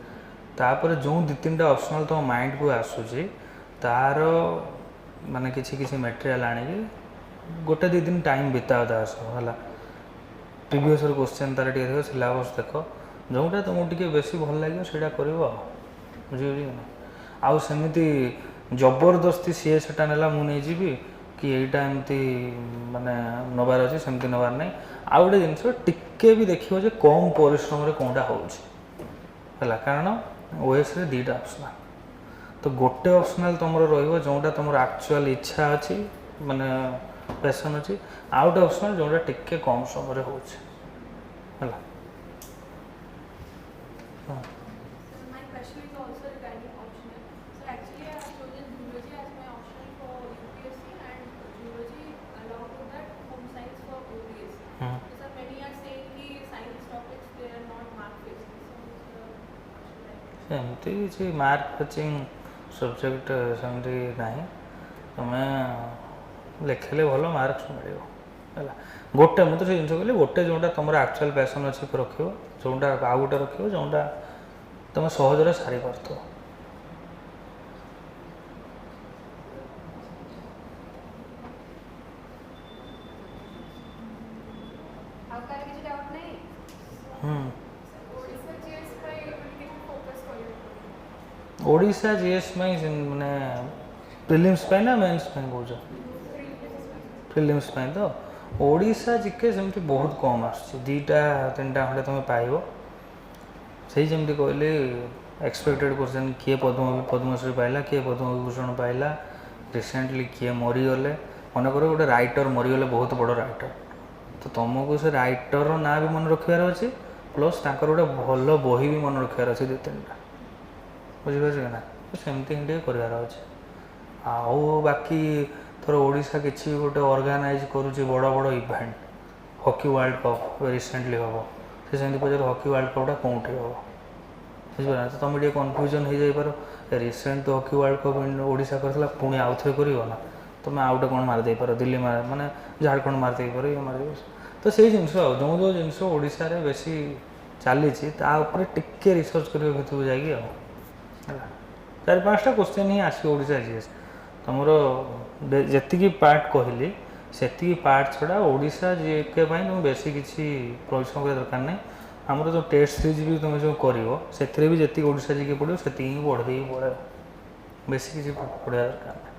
ତାପରେ ଯେଉଁ 2-3ଟା ଅପସନାଲ୍ ତୁମ ମାଇଣ୍ଡକୁ ଆସୁଛି ତା'ର ମାନେ କିଛି କିଛି ମେଟେରିଆଲ୍ ଆଣିକି 1-2 ଦିନ ଟାଇମ୍ ବିତାଅ ତା ସହ ହେଲା। ପ୍ରିଭିୟସ୍ ଇୟର୍ କ୍ୱେଶ୍ଚନ୍ ତା'ର ଟିକେ ଦେଖ, ସିଲାବସ୍ ଦେଖ, ଯେଉଁଟା ତୁମକୁ ଟିକେ ବେଶୀ ଭଲ ଲାଗିବ ସେଇଟା କରିବ ଆଉ। ବୁଝିପାରୁଛ କି ନାହିଁ? ଆଉ ସେମିତି ଜବରଦସ୍ତି ସିଏ ସେଟା ନେଲା ମୁଁ ନେଇଯିବି କି ଏଇଟା ଏମିତି ମାନେ ନେବାର ଅଛି, ସେମିତି ନେବାର ନାହିଁ। ଆଉ ଗୋଟେ ଜିନିଷ ଟିକେ ବି ଦେଖିବ ଯେ କମ୍ ପରିଶ୍ରମରେ କେଉଁଟା ହେଉଛି ହେଲା। କାରଣ OSରେ 2ଟା ଅପସନାଲ୍, ତ ଗୋଟେ ଅପସନାଲ୍ ତୁମର ରହିବ ଯେଉଁଟା ତୁମର ଆକ୍ଚୁଆଲ୍ ଇଚ୍ଛା ଅଛି, ମାନେ ପ୍ୟାସନ୍ ଅଛି, ଆଉ ଗୋଟେ ଅପସନାଲ୍ ଯେଉଁଟା ଟିକେ କମ୍ ସମୟରେ ହେଉଛି ହେଲା। ହଁ ସେମିତି କିଛି ମାର୍କ ଫେଚିଂ ସବଜେକ୍ଟ ସେମିତି ନାହିଁ। ତୁମେ ଲେଖିଲେ ଭଲ ମାର୍କସ୍ ମିଳିବ ହେଲା। ଗୋଟେ ମୁଁ ତ ସେ ଜିନିଷ କହିଲି, ଗୋଟେ ଯେଉଁଟା ତୁମର ଆକ୍ଚୁଆଲ୍ ପ୍ୟାସନ୍ ଅଛି ରଖିବ, ଯେଉଁଟା ଆଉ ଗୋଟେ ରଖିବ ଯେଉଁଟା ତୁମେ ସହଜରେ ସାରିପାରୁଥିବ। ଓଡ଼ିଶା GS ପାଇଁ ମାନେ ପ୍ରିଲିମ୍ସ ପାଇଁ ନା ମେନ୍ସ ପାଇଁ କହୁଛ? ପ୍ରିଲିମ୍ସ ପାଇଁ ତ ଓଡ଼ିଶା GK ସେମିତି ବହୁତ କମ୍ ଆସୁଛି, 2-3ଟା ଖଣ୍ଡେ ତୁମେ ପାଇବ। ସେଇ ଯେମିତି କହିଲି एक्सपेक्टेड क्वेश्चन किए पद्मश्री पाइला किए पद्मविभूषण पाइला रिसेंटली किए मरीगले मनकर गोटे राइटर मरीगले बहुत बड़ राइटर तो तुमको से राइटर ना भी मन रखार अच्छे प्लस तांकर गोटे भल बही भी मन रखार अच्छे दु तीन टा बुझीपार ना तो सेमती ही करार अच्छे आउ बाकी थोड़ा ओडिशा किसी गोटे ऑर्गेनाइज करुच्ची बड़ बड़ event hockey world cup recently हम से सेमती पचार हॉकी वर्ल्ड कपटा कौटी हम बुझीपार तो तुम कन्फ्यूजन हो जाइपार रिसेंट तो हॉकी वर्ल्ड कप ओडिशा करथिला पुणी आउ थे करियो ना तुम आउटे कौन मारदे पार दिल्ली माने झारखंड मारदे पार ये मारदे तो से जिनस जो जिनस ओडिशा रे बेसी चली टिके रिसर्च करियो भितर जाइए चार पाँचटा क्वेश्चन ही आसो ओडिशा जीएस तुमर जी पार्ट कहली से पार्ट छड़ा ओडिशा जीके तुम बेसी किसी परिश्रम कर दरकार नहीं आमर जो टेस्ट सीरीज भी तुम जो कर भी जी ओडिशा जीके पढ़ो से पढ़े पड़े बेसी किसी पढ़ा दरकार नहीं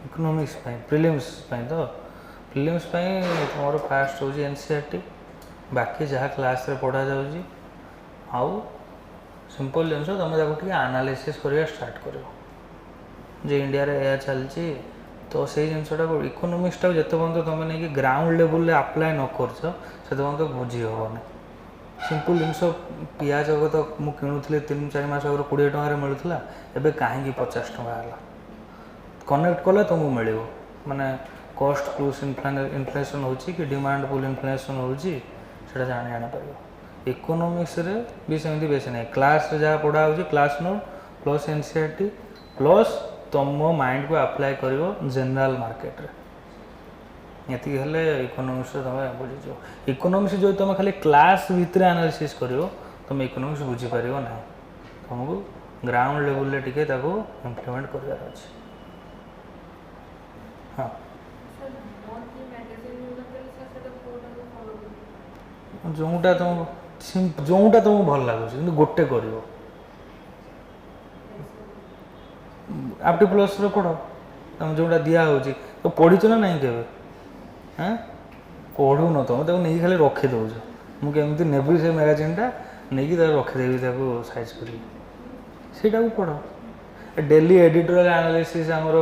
इकोनॉमिक्स प्रिलिम्स तो प्रिलिम्स तुम फास्ट हूँ एनसीईआरटी बाकी जहाँ क्लास रे पढ़ा जाऊँगी आउ सिंपल जिन तुम एनालिसिस करवा स्टार्ट कर इंडिया रे या चलती तो से जिनटा इकोनॉमिक्सटा जिते पर्यटन तुम नहीं ग्राउंड लेवल अप्लाई न कर तो बुझी हेनी सिंपल जिनस पिज तो मुझे किणुली 3-4 मास आगे 20 टकर मिलूला एवं कहीं 50 टका है कनेक्ट कले तुमको मिल माने कॉस्ट प्लस इन्फ्लेशन हो कि डिमांड पुल इन्फ्लेशन हो जानी पार इकोनॉमिक्स रे भी सेमती बेसी नहीं क्लास रे जहाँ पढ़ा हो class note plus NCERT plus तुम माइंड को अप्लाई कर जनरल मार्केट रे ये इकोनॉमिक्स तुम बुझीज इकोनॉमिक्स जो तुम खाली क्लास भितर एनालिसिस कर तुम इकोनॉमिक्स बुझीपार ना तुमको ग्राउंड लेवल रे टिके इम्प्लीमेंट करार अच्छे हाँ जोटा तुमको भल लगुच कि गोटे कर आपटी प्लस पढ़ तुम जोटा दिया तो पढ़ीच ना नहीं के हाँ पढ़ू न तुम नहीं खाली रखी दौच मुझे नेबी से मैगजीनटा नहीं रखीदेवी साइज करा पढ़ डेली एडिटोरियल एनालिसिस आमर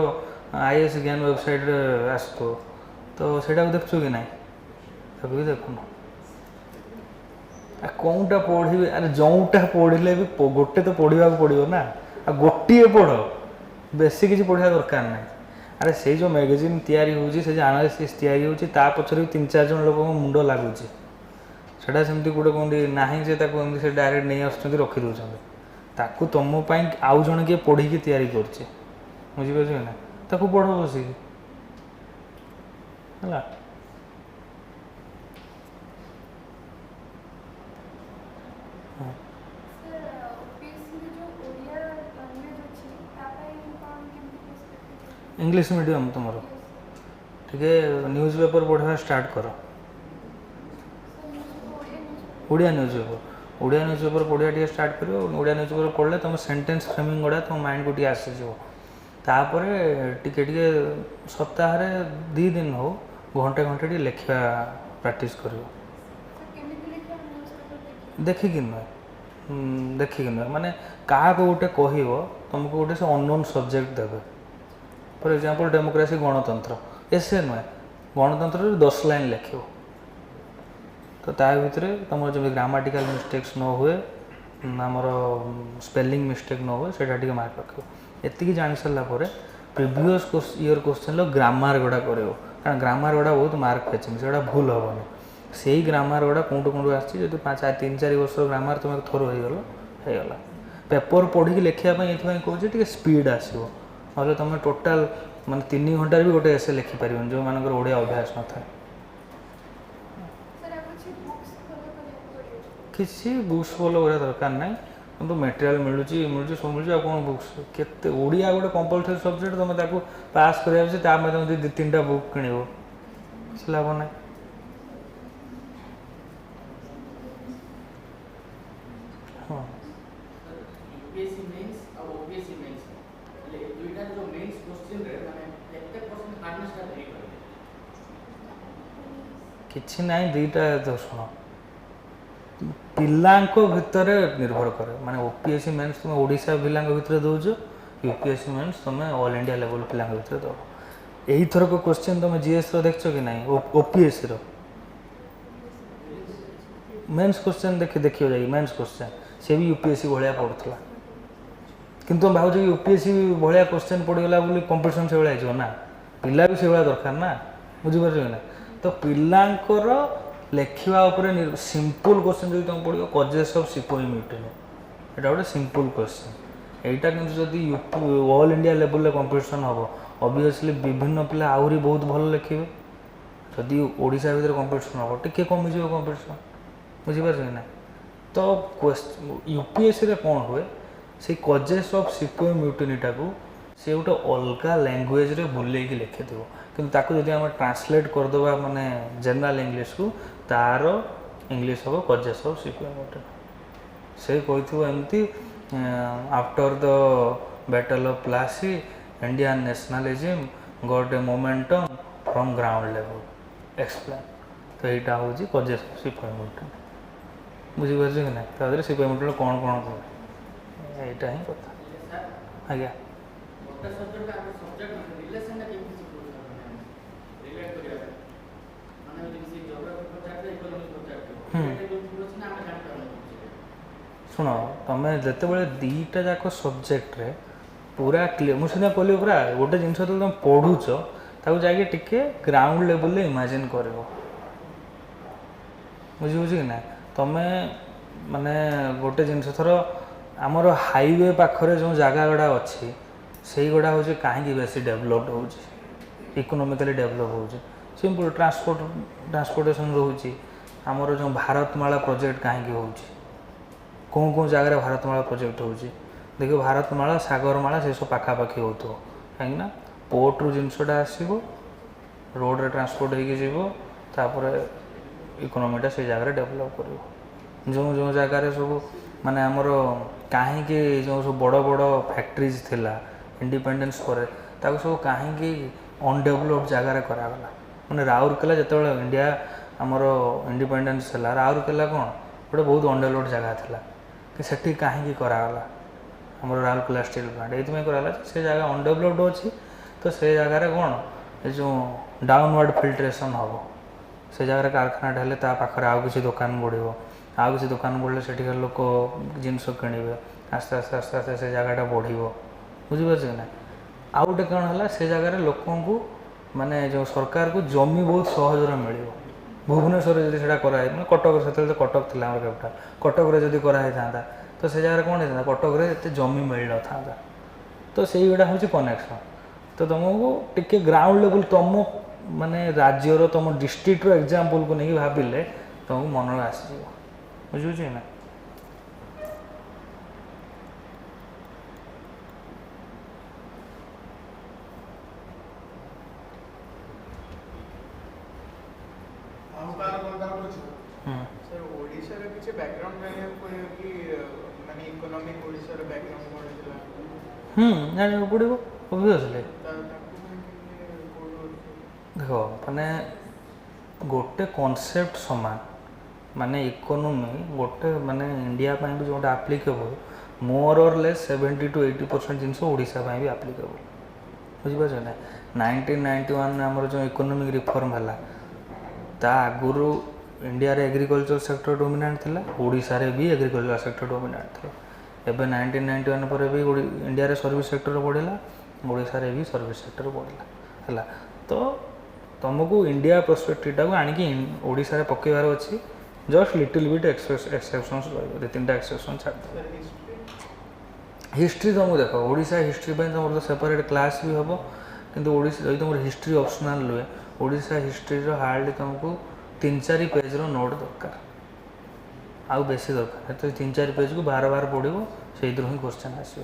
आईएएस ज्ञान वेबसाइट रे आसो तो सेटा देखु कि ना भी देखुन कौनटा पढ़े अरे जोटा पढ़ले भी गोटे तो पढ़ा पड़ो ना आ गोटे पढ़ बेसी किसी पढ़ा दरकार ना अरे से जो मैगजीन तैयारी होची से एनालिसिस तैयारी होची ता पछरे 3-4 जन लोक मुंड लागुची सेटा सेमती गोटे कोंडी नाही जे ताको एमती से डायरेक्ट नहीं आछथि रखि दोछन ताकू तुम पई आउ जण के पढ़ी के तैयारी करछे बुझि पाछो ना ताकू पढ़ बसिक है इंग्लिश मीडियम तुम टे न्यूज़ पेपर पढ़ा स्टार्ट कर ओडिया न्यूज़ पेपर पढ़ा टे स्टार्ट कर ओडिया न्यूज़ पेपर पढ़ले तुम सेंटेंस फ्रेमिंग गुड़ा तुम माइंड को टे आसीज तापर टिके सप्ताह 2 दिन हो घंटे घंटे टे लिखा प्रैक्टिस कर देखिक नुह माने क्या गोटे कह तुमको गोटे से अननोन सब्जेक्ट देवे फॉर एग्जांपल डेमोक्रेसी गणतंत्र एसे नुहे गणतंत्र 10 लाइन लिख तो ता भितर तुम जब ग्रामाटिकल मिस्टेक्स न हुए आमर स्पेलिंग मिस्टेक न हुए सेटा टिके मार्क रख ये जान सारापर प्रिवियस ईयर क्वेश्चन ग्रामर गुड़ा कर कारण ग्रामर गुड़ा बहुत मार्क फेचिंग से भूल हेनी से ग्रामर गुड़ा कौटू कौटू आसी 3-4 वर्ष ग्रामर तुम थोर होगला पेपर पढ़ी लिखापी ये कहूँ स्पीड आसो ना तुम टोटाल मान 3 घंटे भी गोटे एसे लिखिपार जो मान ओडिया अभ्यास न था किसी बुक्स फॉलो करा दरकार ना तो मटेरियल मिलूँ सब मिलूँ कौन बुक्स केते ओडिया गोटे कंपलसरी सब्जेक्ट तुम पास कराया तुम 2-3टा बुक किण किसी लाभ ना हाँ କିଛି ନାହିଁ ଦୁଇଟା ତ ଶୁଣ ପିଲାଙ୍କ ଭିତରେ ନିର୍ଭର କରେ ମାନେ ଓପିଏସସି ମେନ୍ସ ତୁମେ ଓଡ଼ିଶା ପିଲାଙ୍କ ଭିତରେ ଦେଉଛ ୟୁପିଏସସି ମେନ୍ସ ତୁମେ ଅଲ୍ ଇଣ୍ଡିଆ ଲେଭେଲ୍ ପିଲାଙ୍କ ଭିତରେ ଦେବ ଏଇଥରକ କ୍ୱେଶ୍ଚିନ୍ ତୁମେ ଜିଏସ୍ର ଦେଖିଛ କି ନାହିଁ ଓପିଏସ୍ସିର मेन्स क्वेश्चन देखिए जाइए मेन्स क्वेश्चन सी भी यूपीएससी भाया पड़ूला किंतु भाव यूपीएससी भाया क्वेश्चन पड़गला बोली कंपिटिशन से भाया ना पिला भी से भाया दरकार ना बुझीपार ना तो पिलांकर लेखिया सिंपल क्वेश्चन जो तुम पड़ो कजेस ऑफ सिपोई म्यूटेनी यहाँ गोटे सिंपल क्वेश्चन यहाँ कि जदि ऑल इंडिया लेवल कंपिटिशन हम ऑब्वियसली विभिन्न पिला आहरी बहुत भल लिखे जदि ओडिशा भीतर कंपिटिशन हम टे कमिज कंपिटिशन बुझीपार ना तो यूपीएससी कौन हुए से कजेस ऑफ सिपोई म्यूटेनीटा को से गोटे अलग लैंग्वेज रे बुलेक लिखिदेव कि जब ट्रांसलेट करदे माने जनरल इंग्लीश को तार इंग्लीश हम कजेस ऑफ सिपोई म्यूटेनी से कही एमती after the battle of Plassey Indian nationalism got a momentum from ground level explain तो यहाँ हूँ कजेस ऑफ सिपोई म्यूटेनी बुझीपार कि ना तादे सिपाही मुटेल कौन कौन कह यहाँ ही कथा आज्ञा शुण तुम्हें जिते बड़े दीटा जाक सब्जेक्ट रे पूरा क्लीयर मुझे कहली पूरा गोटे जिन तुम पढ़ुच ताको जाके टिके ग्राउंड लेवल इमेजिन कर बुझी कि ना तुम्हें माने गोटे जिनस थर आमर हाईवे पाखरे जो जगह गुड़ा अच्छी से गुड़ा हूँ कहीं बेसी डेभलप्ड हो इकोनोमिकली डेभलप हो सिंपल ट्रांसपोर्टेशन रोचे आमर जो भारतमाला प्रोजेक्ट कहीं हो कौन कौन जगह भारतमाला प्रोजेक्ट हो देखिए भारतमाला सागरमाला से सब पाखापाखि हो कहीं पोर्ट रु जिनसटा आसो रोड रे ट्रांसपोर्ट होपर इकोनोमीटा से जगह डेभलप कर जो जो जगार सब माने आमर कहीं जो सब बड़ बड़ फैक्ट्रीज थिला इंडिपेंडेंस पर सब कहीं अनडेभलप्ड जगार करागला मैंने राउरकेला जो इंडिया आमर इंडिपेंडेंस है राउरकेला कौन गोटे बहुत अनडेभलप्ड जगह थिला कि सेठी कहीं करागला आमर राउरकेला स्टील प्लांट ये कराला से जगह अनडेभलप्ड अच्छी तो से जगार कौन ये जो डाउनवर्ड फिल्ट्रेशन हम से जगह कारखाना हेल्ले पाखे आउ किसी दुकान बढ़ो आउ किसी दुकान बढ़ले से लोक जिनस किणवे आस्ते आस्ते आस्ते आस्ते से जगहटा बढ़ो बुझीपार ना आउ गोटे कौन है से जगह लोक माने जो सरकार को जमी बहुत सहजरे मिल भुवनेश्वर जब से कराई मैं कटक से कटक थी कैपिटाल कटक जदि कराई था तो से जगह कौन होता कटक एत जमी मिल न था तो से गुड़ा हूँ कनेक्शन तो तुमको टिके ग्राउंड लेवल तुम माने राज्यर तुम डिस्ट्रिक्टर एग्जाम्पल को नहीं भाविले तुमको मन में आसो बुझे ना जाना पड़ो ऑब्वियसली देख माने गोटे कॉन्सेप्ट समान माने इकोनॉमी गोटे माने इंडिया भी जो आप्लिकेबल मोर और लेस 70 to 80% जिनस ओडिशा भी आप्लिकेबल बुझीपार ना 1991 आमर जो इकोनॉमिक रिफॉर्म है ता आगुरु इंडिया रे एग्रीकल्चर सेक्टर डोमिनेंट थिला ओडिशा रे भी एग्रीकल्चर सेक्टर डोमिनेंट थिला एबे 1991 पर भी इंडिया रे सर्विस सेक्टर बढ़ला ओडिशा रे भी सर्विस सेक्टर बढ़ला हैला तो तुमको इंडिया पर्सपेक्टिवटा को आणिकी ओडिशा रे पकेबार अछि जस्ट लिटिल बिट एक्सेप्शंस रही तीन एक्सेप्शन छाड़ हिस्ट्री तुमको देख ओडिशा हिस्ट्री तुम तो सेपरेट क्लास भी हम किंतु ओडिशा जब तुम हिस्ट्री ऑप्शनल रुहे ओडिशा हिस्ट्री हार्डली तुमको 3-4 पेज नोट दरकार आउ बेसी दरकार तो 3-4 पेज को बार बार पढ़ो से ही क्वेश्चन आसो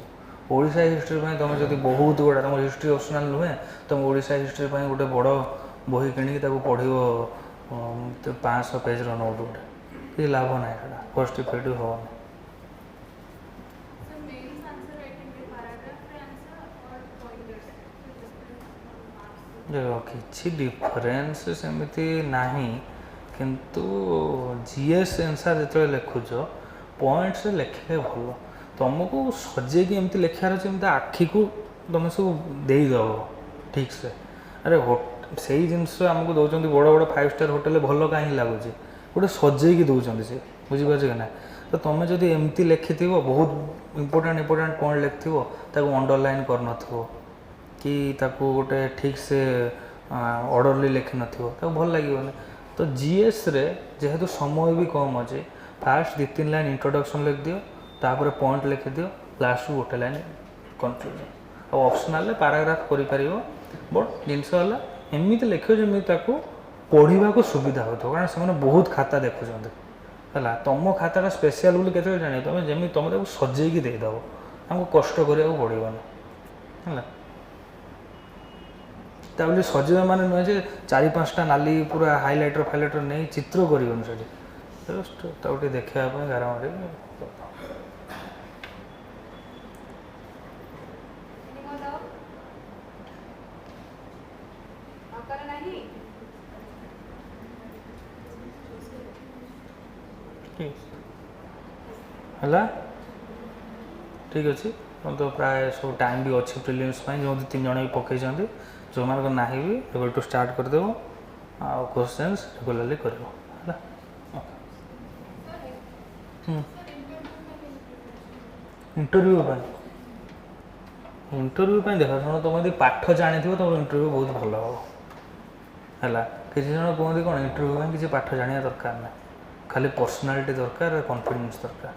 ओडिशा हिस्ट्री तुम जब बहुत गुड़ा तुम हिस्ट्री ऑप्शनल नुहे तुम ओडिशा हिस्ट्री गोटे बड़ बही किणिकी पढ़ो 500 पेज नोट गोटे कि लाभ ना कस्ट इफेक्टिव हम देखो किसी डिफरेन्स सेमती नहीं किंतु जीएस आंसर जो लिखुच पॉइंट्स लिखे भल तुमको सजे एमती लिखार अच्छे एमती आखि को तुम सब देदेव ठीक से अरे से जिनस आमको दौरान बड़ बड़ 5 स्टार होटेल भल कहीं लगुच गोटे सजे दौरान से बुझीपार कि ना तो तुम जब एमती लिखि बहुत इंपोर्टाट पॉइंट लिखि अंडरलाइन कर कि ताको गोटे ठीक से ऑर्डरली लिखि न भल लगे तो जीएस रे जेहेतु समय भी कम अच्छे फास्ट 2-3 लाइन इंट्रोडक्शन लिख दियो तापर पॉइंट लिखि दियो लास्ट गोटे लाइन कंक्लूजन और ऑप्शनल पैराग्राफ कर बट जिनस एमती लिख जमी पढ़ा को सुविधा हो कारण से बहुत खाता देखुं है तुम खाताटा स्पेशल बोली के जान तुम जमी तुम सजेकी देदेव हमको कष्ट करा पड़ोन है ताबले सजेवा माने नुहे जे 4-5टा नाली पूरा हाइलाइटर फाइलाइटर नहीं चित्र करियोन सेठी जस्ट ताउटे देखा गारामारे है ठीक अच्छे तो प्राय सब टाइम भी अच्छे प्रिलिम्स जो 3 जन भी पकई जो मान ना भी रेगुलर टू स्टार्ट करदेव आ क्वेश्चंस रेगुलरली कर इंटरव्यू देख शुण तुम यदि पाठ जानी तुम इंटरव्यू बहुत भल हम है किसी जन कहते कौन इंटरव्यू में किसी पाठ जाना दरकार ना खाली पर्सनालीटी दरकार कॉन्फिडेंस दरकार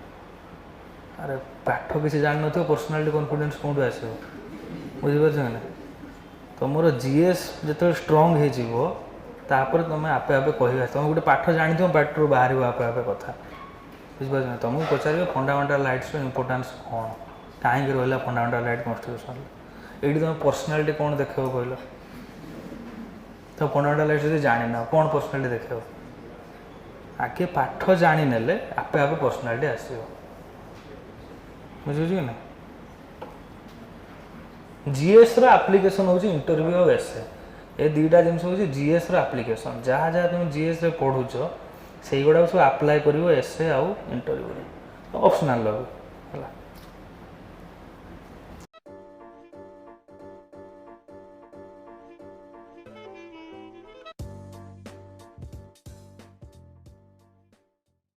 अरे पाठ किसी जान न पर्सनालीटी कॉन्फिडेंस कौन आसो बुझीपार ना तुम जीएस जो स्ट्रंग होपर तुम आपे आपे कह तुम गोटे पाठ जानी पाठर बाहर आपे आपे कथा बुझीपार ना तुमको पचार फंडामेंटाल राइट्स इंपोर्टेंस कौन कहीं रहा फंडामेंटाल राइट कन्स्टिट्यूशन ये तुम पर्सनालीटी कौन देख कहल तो फंडामेंटाल राइट्स यदि जान कौन पर्सनालीटी देख आगे पाठ जानी नेले आपे आपे पर्सनालीटी आसो बुझे ना जीएस रो एप्लिकेशन होची इंटरव्यू और एसे ए दुईटा जिन होची जीएस रो एप्लिकेशन जहाँ जहाँ तुम जीएस रे पढ़ुच से गुड़ा सब अप्लाई करिवो एसे आउ इंटरव्यू ऑप्शनल है।